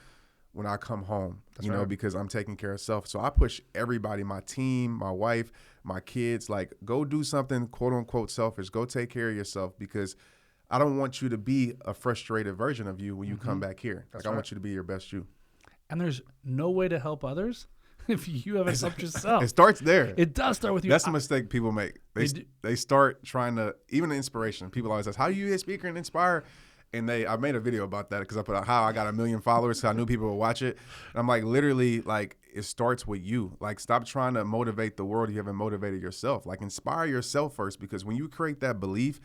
when I come home, you know, because I'm taking care of self. So I push everybody, my team, my wife, my kids, like, go do something quote unquote selfish. Go take care of yourself, because I don't want you to be a frustrated version of you when you come back here. Like, I want you to be your best you. And there's no way to help others if you haven't helped yourself. It starts there. It does start with you. That's a mistake people make. They start trying to, even inspiration. People always ask, how do you be a speaker and inspire? And I made a video about that, because I put out how I got 1 million followers, so I knew people would watch it. And I'm like, literally, like, it starts with you. Like, stop trying to motivate the world. You haven't motivated yourself. Like, inspire yourself first, because when you create that belief,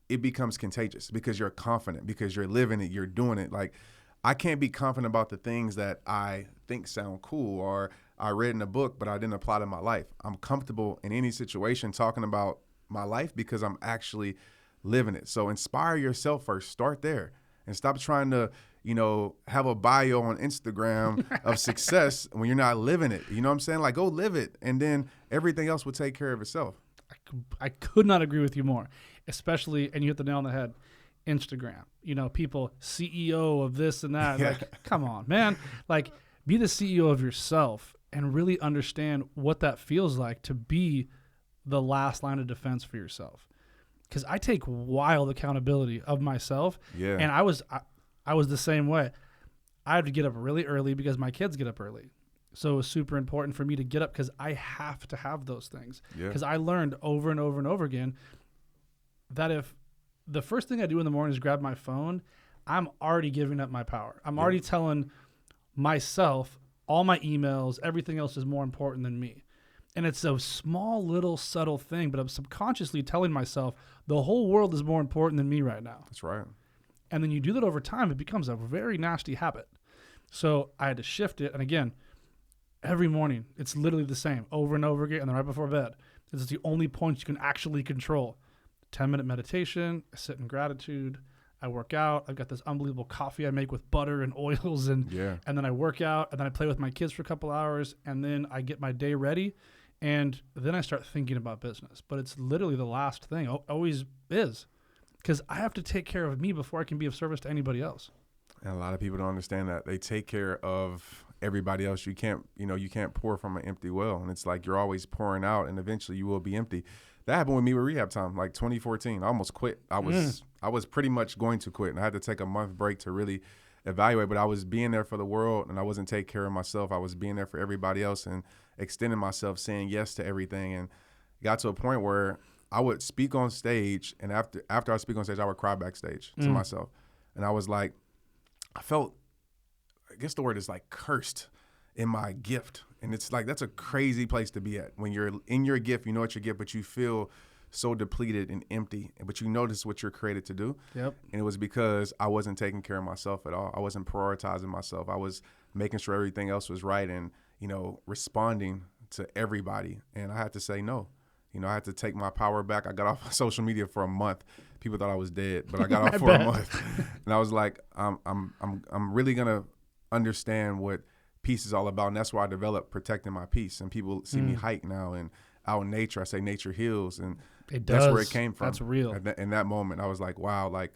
it becomes contagious, because you're confident, because you're living it, you're doing it. Like, I can't be confident about the things that I think sound cool or I read in a book, but I didn't apply to my life. I'm comfortable in any situation talking about my life because I'm actually living it. So inspire yourself first. Start there, and stop trying to, you know, have a bio on Instagram of success when you're not living it. You know what I'm saying? Like, go live it, and then everything else will take care of itself. I could not agree with you more, especially, and you hit the nail on the head, Instagram. You know, people, CEO of this and that. Yeah. Like, come on, man. Like, be the CEO of yourself and really understand what that feels like to be the last line of defense for yourself. Because I take wild accountability of myself. Yeah. And I was the same way. I have to get up really early because my kids get up early. So it was super important for me to get up, because I have to have those things. Yeah. Because I learned over and over and over again that if the first thing I do in the morning is grab my phone, I'm already giving up my power. I'm already telling myself all my emails, everything else is more important than me. And it's a small, little, subtle thing, but I'm subconsciously telling myself the whole world is more important than me right now. That's right. And then you do that over time, it becomes a very nasty habit. So I had to shift it. And again, every morning, it's literally the same over and over again. And then right before bed, this is the only point you can actually control. 10-minute meditation, I sit in gratitude, I work out. I've got this unbelievable coffee I make with butter and oils, and then I work out, and then I play with my kids for a couple hours, and then I get my day ready, and then I start thinking about business. But it's literally the last thing, always is, because I have to take care of me before I can be of service to anybody else. And a lot of people don't understand that. They take care of everybody else. You can't pour from an empty well, and it's like you're always pouring out, and eventually you will be empty. That happened with me with rehab time, like 2014. I almost quit. I was pretty much going to quit, and I had to take a month break to really evaluate. But I was being there for the world, and I wasn't taking care of myself. I was being there for everybody else and extending myself, saying yes to everything. And got to a point where I would speak on stage, and after I speak on stage, I would cry backstage to myself. And I was like, I felt, I guess the word is like cursed in my gift. And it's like, that's a crazy place to be at. When you're in your gift, you know it's your gift, but you feel so depleted and empty. But you notice what you're created to do. Yep. And it was because I wasn't taking care of myself at all. I wasn't prioritizing myself. I was making sure everything else was right and, responding to everybody. And I had to say no. I had to take my power back. I got off of social media for a month. People thought I was dead, but I got off for a month. And I was like, I'm really gonna understand what peace is all about. And that's why I developed Protecting My Peace. And people see me hike now and out in nature. I say nature heals, and that's where it came from. That's real. In that moment, I was like, wow, like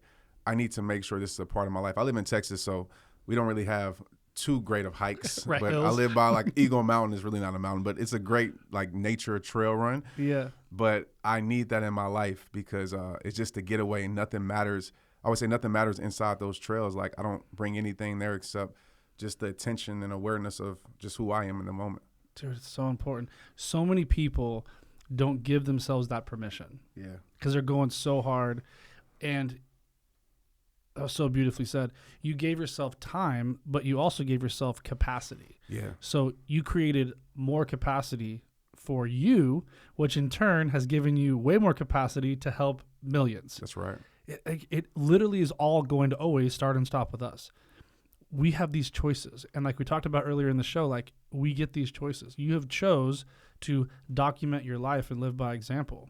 I need to make sure this is a part of my life. I live in Texas, so we don't really have too great of hikes, right, but hills. I live by like Eagle Mountain is really not a mountain, but it's a great like nature trail run. Yeah. But I need that in my life because it's just a getaway and nothing matters. I would say nothing matters inside those trails. Like I don't bring anything there except just the attention and awareness of just who I am in the moment. Dude, it's so important. So many people don't give themselves that permission. Yeah. Because they're going so hard. And that was so beautifully said. You gave yourself time, but you also gave yourself capacity. Yeah. So you created more capacity for you, which in turn has given you way more capacity to help millions. That's right. It literally is all going to always start and stop with us. We have these choices. And like we talked about earlier in the show, like we get these choices. You have chose to document your life and live by example.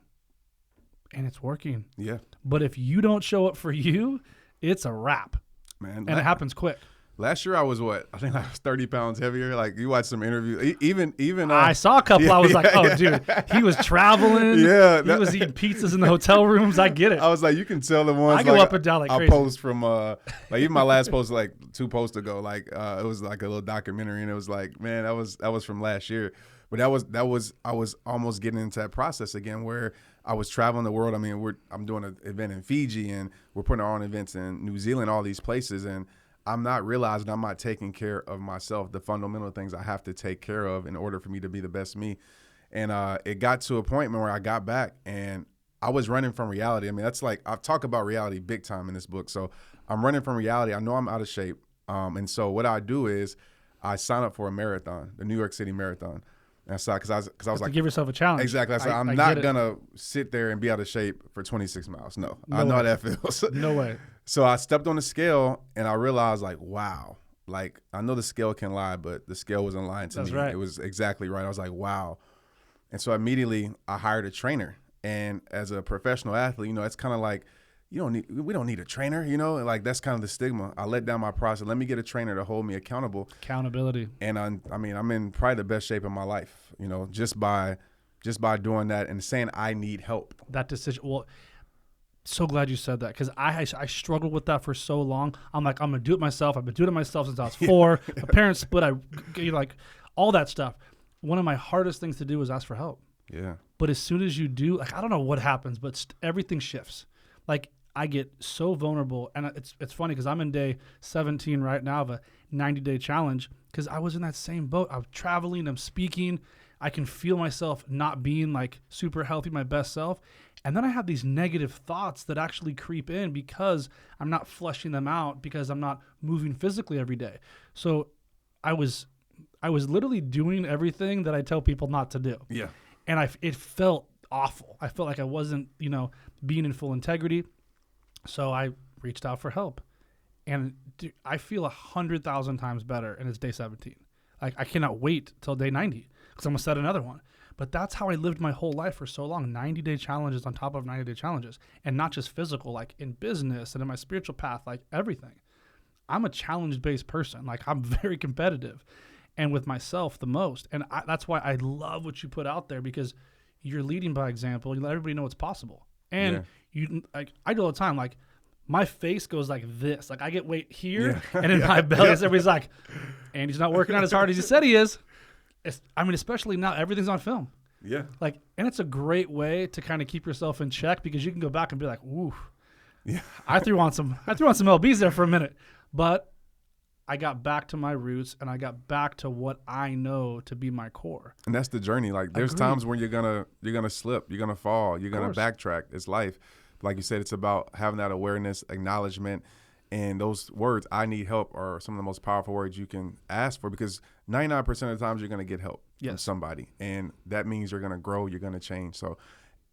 And it's working. Yeah. But if you don't show up for you, it's a wrap. Man. And it happens quick. Last year I was I think I was 30 pounds heavier. Like you watch some interviews, even I saw a couple. Yeah, I was yeah, like, oh, yeah. dude, he was traveling. Yeah, he was eating pizzas in the hotel rooms. I get it. I was like, you can tell the ones I go up and down like I crazy. post from like even my last post like 2 posts ago, like it was like a little documentary, and it was like, man, that was from last year. But that was I was almost getting into that process again where I was traveling the world. I mean, I'm doing an event in Fiji, and we're putting our own events in New Zealand, all these places, and I'm not realizing I'm not taking care of myself, the fundamental things I have to take care of in order for me to be the best me. And it got to a point where I got back and I was running from reality. I mean, that's like, I talk about reality big time in this book. So I'm running from reality. I know I'm out of shape. And so what I do is I sign up for a marathon, the New York City Marathon. And so, cause I was like, give yourself a challenge. Exactly. I said, I'm not going to sit there and be out of shape for 26 miles. No I know how that feels. No way. So I stepped on the scale and I realized like, wow, like I know the scale can lie, but the scale wasn't lying to me. Right. It was exactly right. I was like, wow. And so immediately I hired a trainer. And as a professional athlete, it's kind of like, we don't need a trainer, like that's kind of the stigma. I let down my process. Let me get a trainer to hold me accountable. Accountability. And I'm in probably the best shape of my life, just by doing that and saying I need help. That decision. Well, so glad you said that because I struggled with that for so long. I'm like, I'm going to do it myself. I've been doing it myself since I was 4. My parents split. Like all that stuff. One of my hardest things to do is ask for help. Yeah. But as soon as you do, like, I don't know what happens, but everything shifts. Like I get so vulnerable. And it's funny because I'm in day 17 right now of a 90-day challenge because I was in that same boat. I'm traveling, I'm speaking. I can feel myself not being like super healthy, my best self. And then I have these negative thoughts that actually creep in because I'm not flushing them out because I'm not moving physically every day. So I was literally doing everything that I tell people not to do. Yeah. And it felt awful. I felt like I wasn't, being in full integrity. So I reached out for help. And dude, I feel 100,000 times better, and it's day 17. Like I cannot wait till day 90 because I'm going to set another one. But that's how I lived my whole life for so long, 90-day challenges on top of 90-day challenges. And not just physical, like in business and in my spiritual path, like everything. I'm a challenge-based person. Like I'm very competitive and with myself the most. And that's why I love what you put out there because you're leading by example. You let everybody know what's possible. And I do all the time, like my face goes like this. Like I get weight here and in my belly. Everybody's like, Andy's not working out as hard as he said he is. Especially now, everything's on film. Yeah. Like, and it's a great way to kind of keep yourself in check because you can go back and be like, "Ooh, yeah, I threw on some lbs there for a minute," but I got back to my roots and I got back to what I know to be my core. And that's the journey. Like, there's times when you're gonna slip, you're gonna fall, you're gonna backtrack. It's life. Like you said, it's about having that awareness, acknowledgement. And those words, I need help, are some of the most powerful words you can ask for because 99% of the times you're going to get help from somebody. And that means you're going to grow, you're going to change. So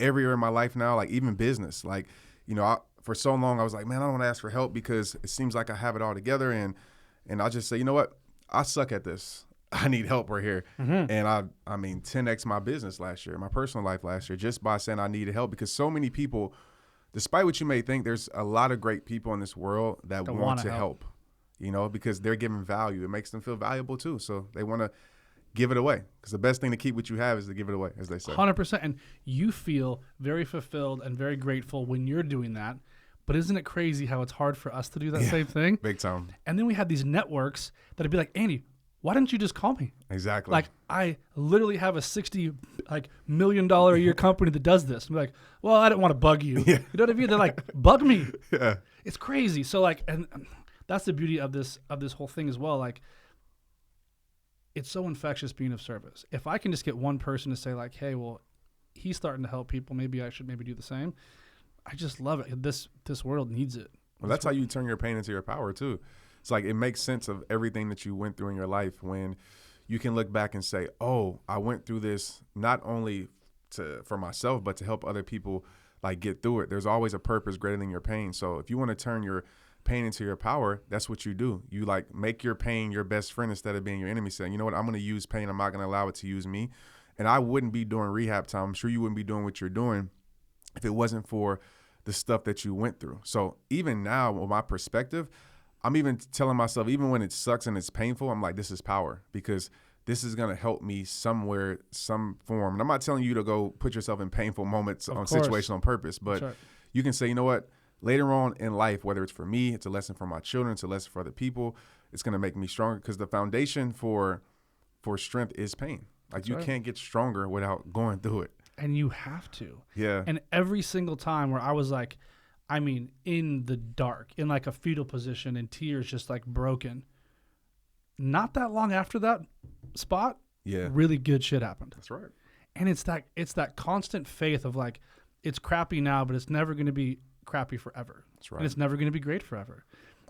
every area of my life now, like even business. Like, you know, for so long I was like, man, I don't want to ask for help because it seems like I have it all together. And I just say, you know what? I suck at this. I need help right here. And I mean, 10x my business last year, my personal life last year, just by saying I needed help, because so many people, despite what you may think, there's a lot of great people in this world that want to help, you know, because they're giving value. It makes them feel valuable too. So they want to give it away, because the best thing to keep what you have is to give it away, as they say. 100%. And you feel very fulfilled and very grateful when you're doing that. But isn't it crazy how it's hard for us to do that same thing? Big time. And then we have these networks that'd be like, Andy, why didn't you just call me? Exactly. Like, I literally have a $60 million a year company that does this. I'm like, well, I didn't want to bug you. Yeah. You know what I mean? They're like, bug me. Yeah. It's crazy. So like, and that's the beauty of this whole thing as well. Like, it's so infectious being of service. If I can just get one person to say like, hey, well, he's starting to help people, maybe I should maybe do the same. I just love it. This world needs it. Well, that's how you turn your pain into your power too. It's like, it makes sense of everything that you went through in your life when you can look back and say, oh, I went through this not only for myself, but to help other people like get through it. There's always a purpose greater than your pain. So if you want to turn your pain into your power, that's what you do. You like make your pain your best friend instead of being your enemy, saying, you know what, I'm going to use pain. I'm not going to allow it to use me. And I wouldn't be doing rehab time. I'm sure you wouldn't be doing what you're doing if it wasn't for the stuff that you went through. So even now, with my perspective, I'm even telling myself, even when it sucks and it's painful, I'm like, this is power, because this is going to help me somewhere, some form. And I'm not telling you to go put yourself in painful moments on situation on purpose, but you can say, you know what, later on in life, whether it's for me, it's a lesson for my children, it's a lesson for other people, it's going to make me stronger, because the foundation for strength is pain. Like, you can't get stronger without going through it. And you have to. Yeah. And every single time where I was like, I mean, in the dark, in like a fetal position, in tears, just like broken. Not that long after that spot, really good shit happened. That's right. And it's that constant faith of like, it's crappy now, but it's never going to be crappy forever. That's right. And it's never going to be great forever.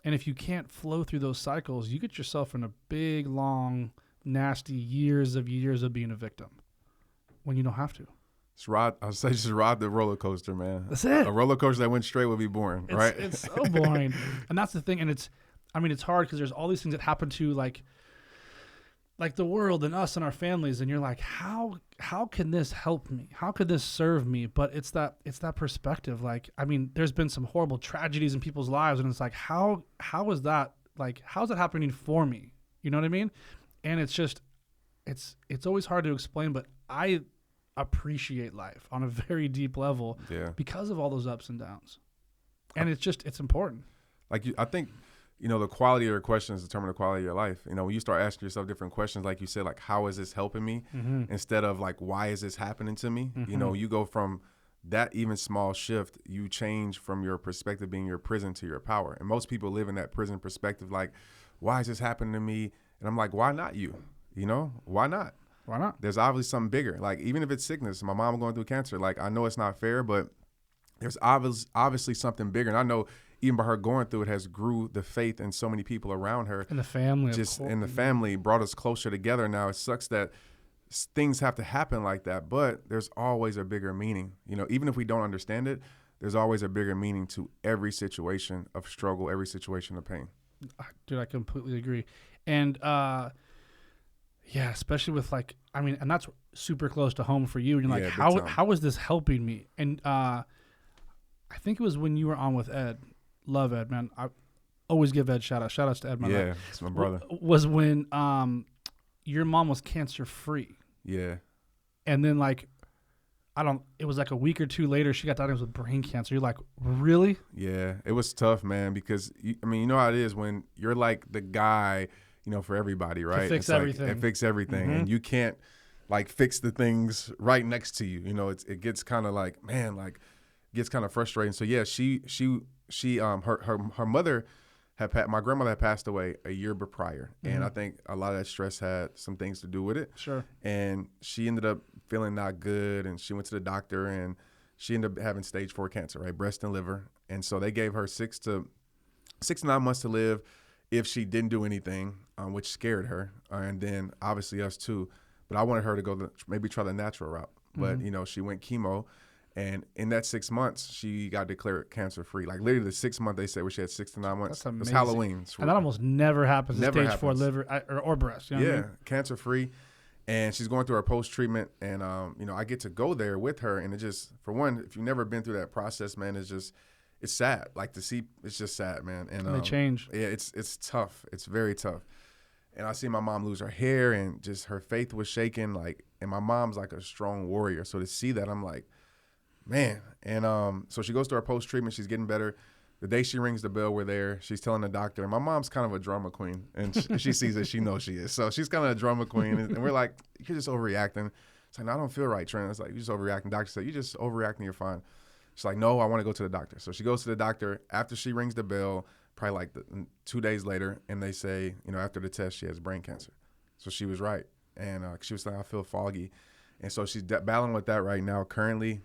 And if you can't flow through those cycles, you get yourself in a big, long, nasty years of being a victim when you don't have to. Just ride the roller coaster, man. That's it. A roller coaster that went straight would be boring, right? It's so boring. And that's the thing. And it's hard because there's all these things that happen to like the world and us and our families. And you're like, how can this help me? How could this serve me? But it's that perspective. Like, I mean, there's been some horrible tragedies in people's lives. And it's like, how is that, like, how's that happening for me? You know what I mean? And it's just, it's always hard to explain, but I appreciate life on a very deep level because of all those ups and downs. And it's important. Like, I think, you know, the quality of your questions determine the quality of your life. You know, when you start asking yourself different questions, like you said, like, how is this helping me? Instead of like, why is this happening to me? You know, you go from that even small shift, you change from your perspective being your prison to your power. And most people live in that prison perspective, like, why is this happening to me? And I'm like, why not you? You know, why not? Why not? There's obviously something bigger. Like, even if it's sickness, my mom going through cancer, like, I know it's not fair, but there's obviously something bigger. And I know even by her going through it has grew the faith in so many people around her. And the family. And the family brought us closer together. Now, it sucks that things have to happen like that, but there's always a bigger meaning. You know, even if we don't understand it, there's always a bigger meaning to every situation of struggle, every situation of pain. Dude, I completely agree. And, yeah, especially with like, I mean, and that's super close to home for you. And you're like, how is this helping me? And I think it was when you were on with Ed. Love Ed, man. I always give Ed shout outs to Ed, my yeah, it's my brother. Was when your mom was cancer free. Yeah. And then like, it was like a week or two later, she got diagnosed with brain cancer. You're like, really? Yeah, it was tough, man, because you know how it is when you're like the guy, you know, for everybody, right? To fix everything. It fix everything. And you can't like fix the things right next to you. You know, it gets kind of like, man, like gets kind of frustrating. So yeah, her mother my grandmother had passed away a year prior. And I think a lot of that stress had some things to do with it. Sure. And she ended up feeling not good, and she went to the doctor, and she ended up having stage 4 cancer, right? Breast and liver. And so they gave her 6 to 9 months to live if she didn't do anything, which scared her, and then obviously us too. But I wanted her to maybe try the natural route. But, you know, she went chemo, And in that 6 months, she got declared cancer free. Like literally the 6 month they said where she had 6 to 9 months. That's amazing. It was Halloween. And that almost never happens Never in stage 4 happens. liver or breast. You know what I mean? Cancer free. And she's going through her post treatment. And, I get to go there with her. And it just, for one, if you've never been through that process, man, it's sad. Like to see, it's just sad, man. And they change. Yeah, it's tough. It's very tough. And I see my mom lose her hair and just her faith was shaking. Like, and my mom's like a strong warrior. So to see that, I'm like, man. And so she goes through her post treatment. She's getting better. The day she rings the bell, we're there. She's telling the doctor. And my mom's kind of a drama queen, and she sees it. She knows she is. So she's kind of a drama queen. And we're like, you're just overreacting. It's like, no, I don't feel right, Trent. It's like, you're just overreacting. Doctor said, you're just overreacting. You're fine. She's like, no, I want to go to the doctor. So she goes to the doctor after she rings the bell, probably like 2 days later, and they say, after the test, she has brain cancer. So she was right. And she was like, I feel foggy. And so she's battling with that right now. Currently,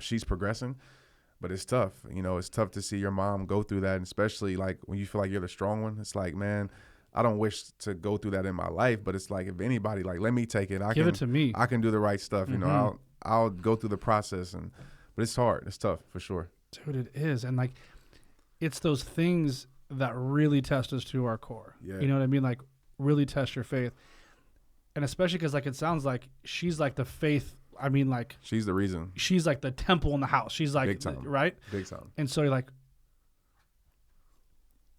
she's progressing, but it's tough. It's tough to see your mom go through that, and especially like when you feel like you're the strong one. It's like, man, I don't wish to go through that in my life, but it's like if anybody, like, let me take it. Give it to me. I can do the right stuff. Mm-hmm. I'll go through the process, but it's hard. It's tough for sure. Dude, it is. And like, it's those things that really test us to our core. Yeah. You know what I mean? Like, really test your faith. And especially because, like, it sounds like she's like the faith. I mean, like, she's the reason. She's like the temple in the house. She's like, big time. Right? Big time. And so you're like,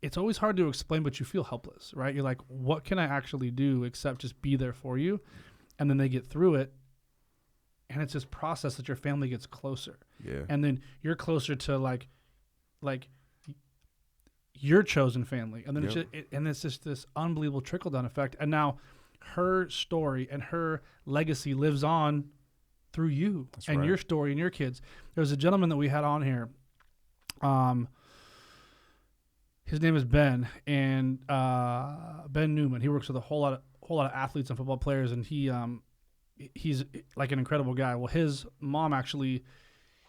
it's always hard to explain, but you feel helpless, right? You're like, what can I actually do except just be there for you? And then they get through it. And it's this process that your family gets closer. Yeah. And then you're closer to like your chosen family. And then it's just this unbelievable trickle down effect. And now her story and her legacy lives on through you. That's and right. Your story and your kids. There's a gentleman that we had on here. His name is Ben, and Ben Newman. He works with a whole lot of athletes and football players, and he's like an incredible guy. Well, his mom actually,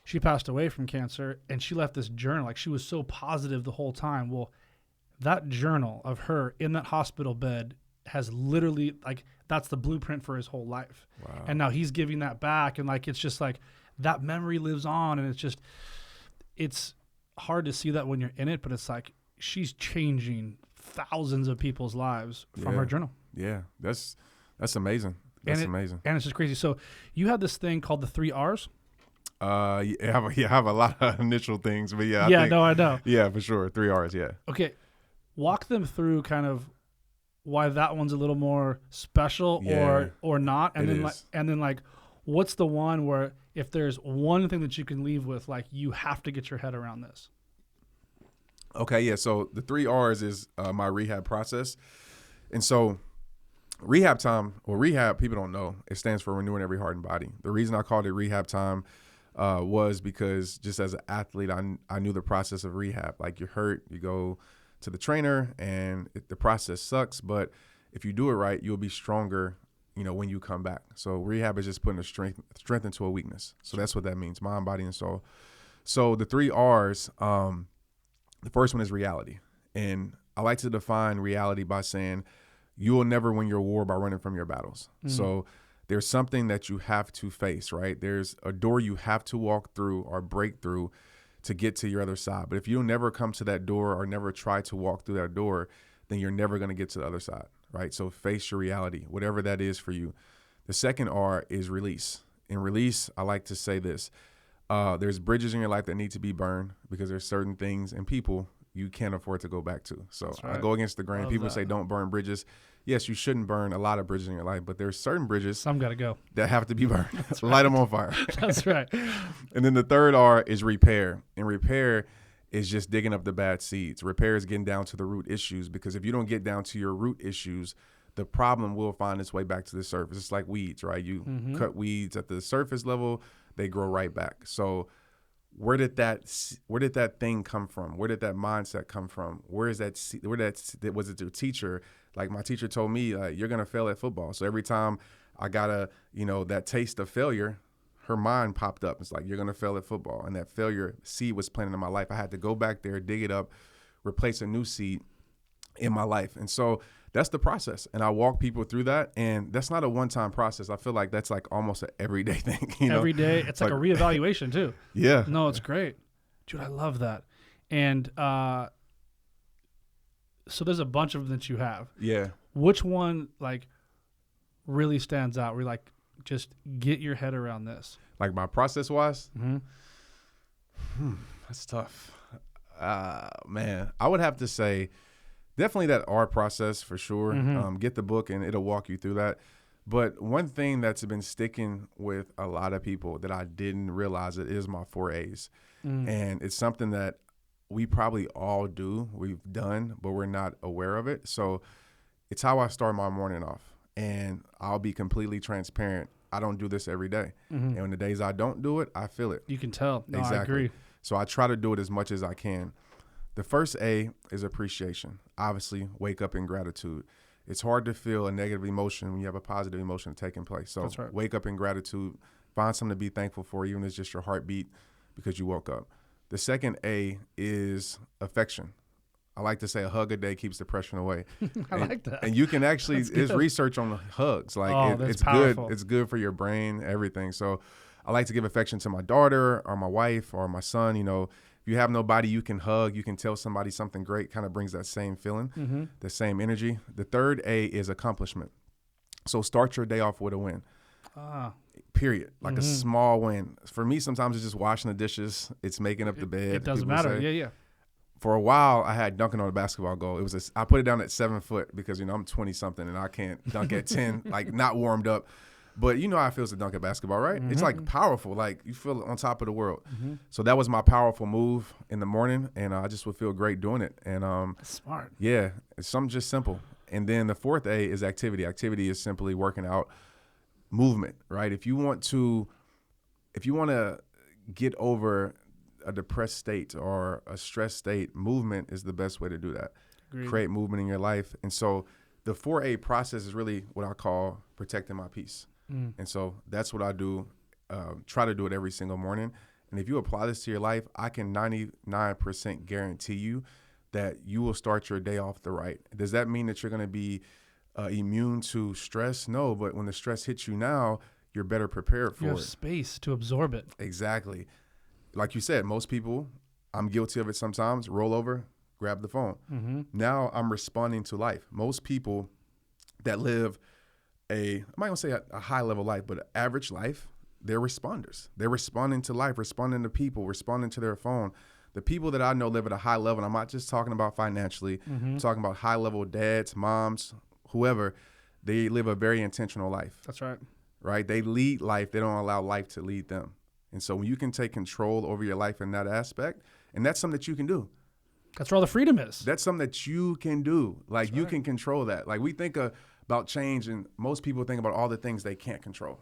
she passed away from cancer, and she left this journal. Like, she was so positive the whole time. Well, that journal of her in that hospital bed has literally, like, that's the blueprint for his whole life. Wow. And now he's giving that back, and like, it's just like that memory lives on, and it's hard to see that when you're in it, but it's like she's changing thousands of people's lives from her journal. Yeah, that's amazing. That's amazing. And it's just crazy. So you had this thing called the 3 R's. I have a lot of initial things, but yeah. I know. Yeah, for sure. 3 R's, yeah. Okay. Walk them through kind of why that one's a little more special or not. And then like what's the one where if there's one thing that you can leave with, like, you have to get your head around this? Okay, yeah. So the 3 R's is my rehab process. And so rehab time, or rehab, people don't know, it stands for renewing every heart and body. The reason I called it rehab time was because just as an athlete, I knew the process of rehab. Like, you're hurt, you go to the trainer, and the process sucks. But if you do it right, you'll be stronger, when you come back. So rehab is just putting a strength into a weakness. So that's what that means, mind, body, and soul. So the 3 R's, the first one is reality. And I like to define reality by saying you will never win your war by running from your battles. Mm-hmm. So there's something that you have to face, right? There's a door you have to walk through or break through to get to your other side. But if you'll never come to that door or never try to walk through that door, then you're never going to get to the other side, right? So face your reality, whatever that is for you. The second R is release. In release, I like to say this. There's bridges in your life that need to be burned because there's certain things and people you can't afford to go back to. So right. I go against the grain. People say don't burn bridges. Yes, you shouldn't burn a lot of bridges in your life, but there's certain bridges some got to go that have to be burned. Light them on fire. That's right. And then the third R is repair. And repair is just digging up the bad seeds. Repair is getting down to the root issues, because if you don't get down to your root issues, the problem will find its way back to the surface. It's like weeds, right? You cut weeds at the surface level, they grow right back. So where did that thing come from? Where did that mindset come from? Was it your teacher? Like, my teacher told me, you're going to fail at football. So every time I got that taste of failure, her mind popped up. It's like, you're going to fail at football. And that failure seed was planted in my life. I had to go back there, dig it up, replace a new seed in my life. And so that's the process. And I walk people through that. And that's not a one-time process. I feel like that's like almost an everyday thing. Every day. It's like a reevaluation too. Yeah. No, it's great. Dude, I love that. And so there's a bunch of them that you have. Yeah. Which one like really stands out? Where you're like, just get your head around this. Like my process-wise? Mm-hmm. That's tough. Man, I would have to say definitely that art process for sure. Mm-hmm. Get the book and it'll walk you through that. But one thing that's been sticking with a lot of people that I didn't realize it is my 4 A's. And it's something that we probably all do, we've done, but we're not aware of it. So it's how I start my morning off. And I'll be completely transparent. I don't do this every day. And when the days I don't do it, I feel it. You can tell. No, Exactly. I agree. So I try to do it as much as I can. The first A is appreciation. Obviously, wake up in gratitude. It's hard to feel a negative emotion when you have a positive emotion taking place. So That's right. Wake up in gratitude. Find something to be thankful for, even if it's just your heartbeat because you woke up. The second A is affection. I like to say a hug a day keeps depression away. I like that. And you can actually, there's research on hugs. Like that's it's powerful. good. It's good for your brain, everything. So I like to give affection to my daughter or my wife or my son. You know, if you have nobody you can hug, you can tell somebody something great, kind of brings that same feeling, the same energy. The third A is accomplishment. So start your day off with a win. Period. Like a small win. For me, sometimes it's just washing the dishes. It's making up the bed. It doesn't people matter. say. Yeah. For a while, I had dunking on a basketball goal. It was I put it down at 7 foot because, you know, I'm 20 something and I can't dunk at 10, like not warmed up. But you know how it feels to dunk at basketball, right? It's like powerful. Like you feel on top of the world. So that was my powerful move in the morning, and I just would feel great doing it. And That's smart. yeah, it's something just simple. And then the fourth A is activity. Activity is simply working out, movement, right? If you want to get over a depressed state or a stressed state, movement is the best way to do that. Agreed. Create movement in your life. And so the 4A process is really what I call protecting my peace. And so that's what I do, try to do it every single morning. And if you apply this to your life, I can 99% guarantee you that you will start your day off the right. Does that mean that you're going to be immune to stress? No, but when the stress hits you now, you're better prepared for You have it. space to absorb it. Exactly. Like you said, most people, I'm guilty of it sometimes, roll over, grab the phone. Now I'm responding to life. Most people that live I'm not going to say a high level life, but an average life, they're responders. They're responding to life, responding to people, responding to their phone. The people that I know live at a high level, and I'm not just talking about financially, I'm talking about high level dads, moms, whoever, they live a very intentional life. That's right. Right? They lead life. They don't allow life to lead them. And so when you can take control over your life in that aspect, and that's something that you can do. That's where all the freedom is. That's something that you can do. Like you can control that. Like we think about change, and most people think about all the things they can't control.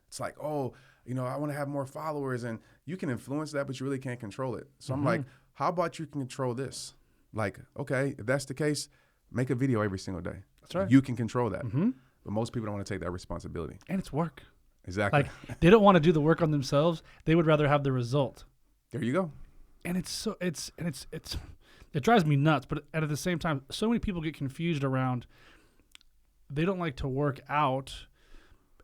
It's like, oh, you know, I want to have more followers, and you can influence that, but you really can't control it. So I'm like, how about you can control this? Like, okay, if that's the case, make a video every single day. That's right. You can control that. But most people don't want to take that responsibility. And it's work. Exactly. Like they don't want to do the work on themselves. They would rather have the result. There you go. And it drives me nuts. But at the same time, so many people get confused around. They don't like to work out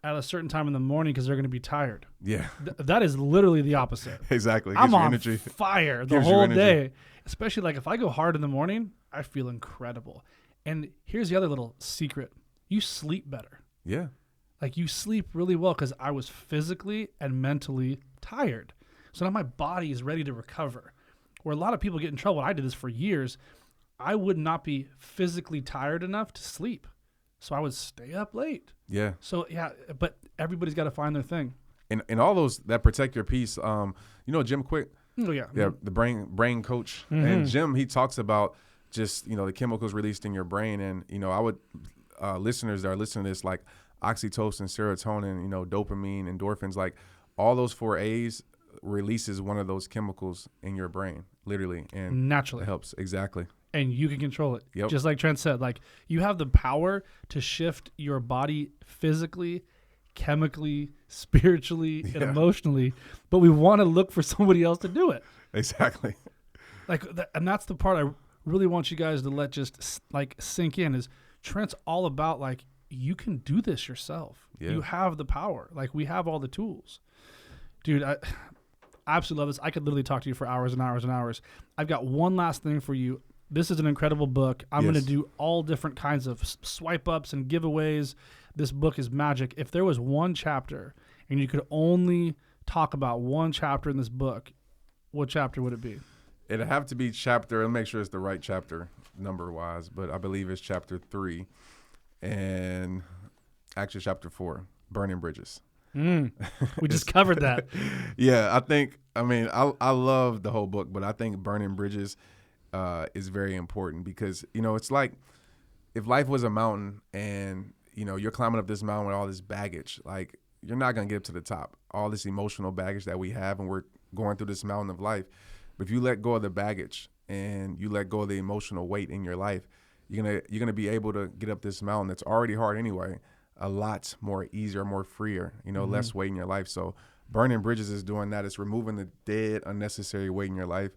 at a certain time in the morning because they're going to be tired. Yeah. That is literally the opposite. Exactly. It gives I'm you on energy. fire the Gives you whole energy. day. Especially like if I go hard in the morning, I feel incredible. And here's the other little secret. You sleep better. Yeah. Like you sleep really well because I was physically and mentally tired. So now my body is ready to recover. Where a lot of people get in trouble, I did this for years, I would not be physically tired enough to sleep. So I would stay up late. Yeah. So yeah, but everybody's got to find their thing. And all those that protect your peace, you know, Jim Quick, Oh yeah. yeah, the brain coach. And Jim, he talks about just, you know, the chemicals released in your brain. And, you know, I would, listeners that are listening to this, like oxytocin, serotonin, you know, dopamine, endorphins, like all those 4 A's releases one of those chemicals in your brain, literally. And Naturally. it helps. Exactly. And you can control it. Yep. Just like Trent said, like you have the power to shift your body physically, chemically, spiritually, and emotionally, but we want to look for somebody else to do it. Exactly. And that's the part I really want you guys to let just like sink in is Trent's all about like, you can do this yourself. Yeah. You have the power. Like, we have all the tools. Dude, I absolutely love this. I could literally talk to you for hours and hours and hours. I've got one last thing for you. This is an incredible book. I'm Yes. going to do all different kinds of swipe ups and giveaways. This book is magic. If there was one chapter and you could only talk about one chapter in this book, what chapter would it be? It'd have to be chapter. I'll make sure it's the right chapter number wise, but I believe it's chapter 3 and actually chapter 4, Burning Bridges. We just covered that. Yeah, I love the whole book, but I think Burning Bridges is very important because, it's like if life was a mountain and, you're climbing up this mountain with all this baggage, like you're not going to get up to the top. All this emotional baggage that we have and we're going through this mountain of life. But if you let go of the baggage and you let go of the emotional weight in your life, you're gonna be able to get up this mountain that's already hard anyway, a lot more easier, more freer, less weight in your life. So Burning Bridges is doing that. It's removing the dead, unnecessary weight in your life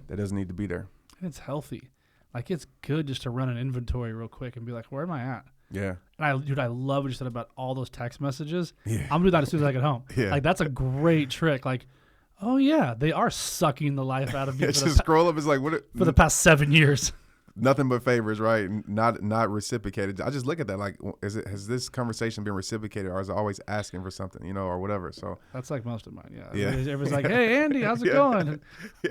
that doesn't need to be there. And it's healthy. Like, it's good just to run an inventory real quick and be like, where am I at? Yeah. And I love what you said about all those text messages. Yeah. I'm gonna do that as soon as I get home. Yeah. Like, that's a great trick. Like, oh yeah, they are sucking the life out of me It's just scroll up. It's like for the past 7 years. Nothing but favors, right? Not reciprocated. I just look at that like, has this conversation been reciprocated, or is it always asking for something, or whatever? So that's like most of mine. Yeah. Yeah. Everybody's like, hey Andy, how's it going?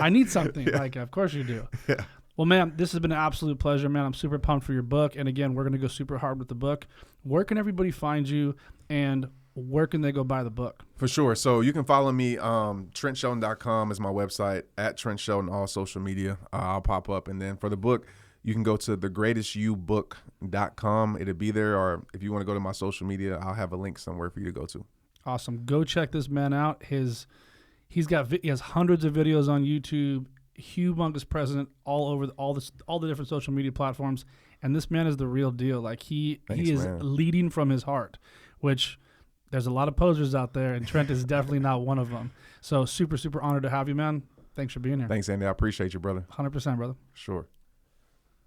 I need something. Like, of course you do. Yeah. Well, man, this has been an absolute pleasure, man. I'm super pumped for your book. And again, we're going to go super hard with the book. Where can everybody find you, and where can they go buy the book? For sure. So you can follow me. TrentShelton.com is my website. At Trent Shelton, all social media. I'll pop up. And then for the book, you can go to thegreatestyoubook.com. It'll be there. Or if you want to go to my social media, I'll have a link somewhere for you to go to. Awesome. Go check this man out. He has hundreds of videos on YouTube. Humongous presence all over all the different social media platforms, and this man is the real deal. Like, he is leading from his heart, which there's a lot of posers out there, and Trent is definitely not one of them. So super honored to have you, man. Thanks for being here. Thanks, Andy. I appreciate you, brother. 100%, brother. Sure.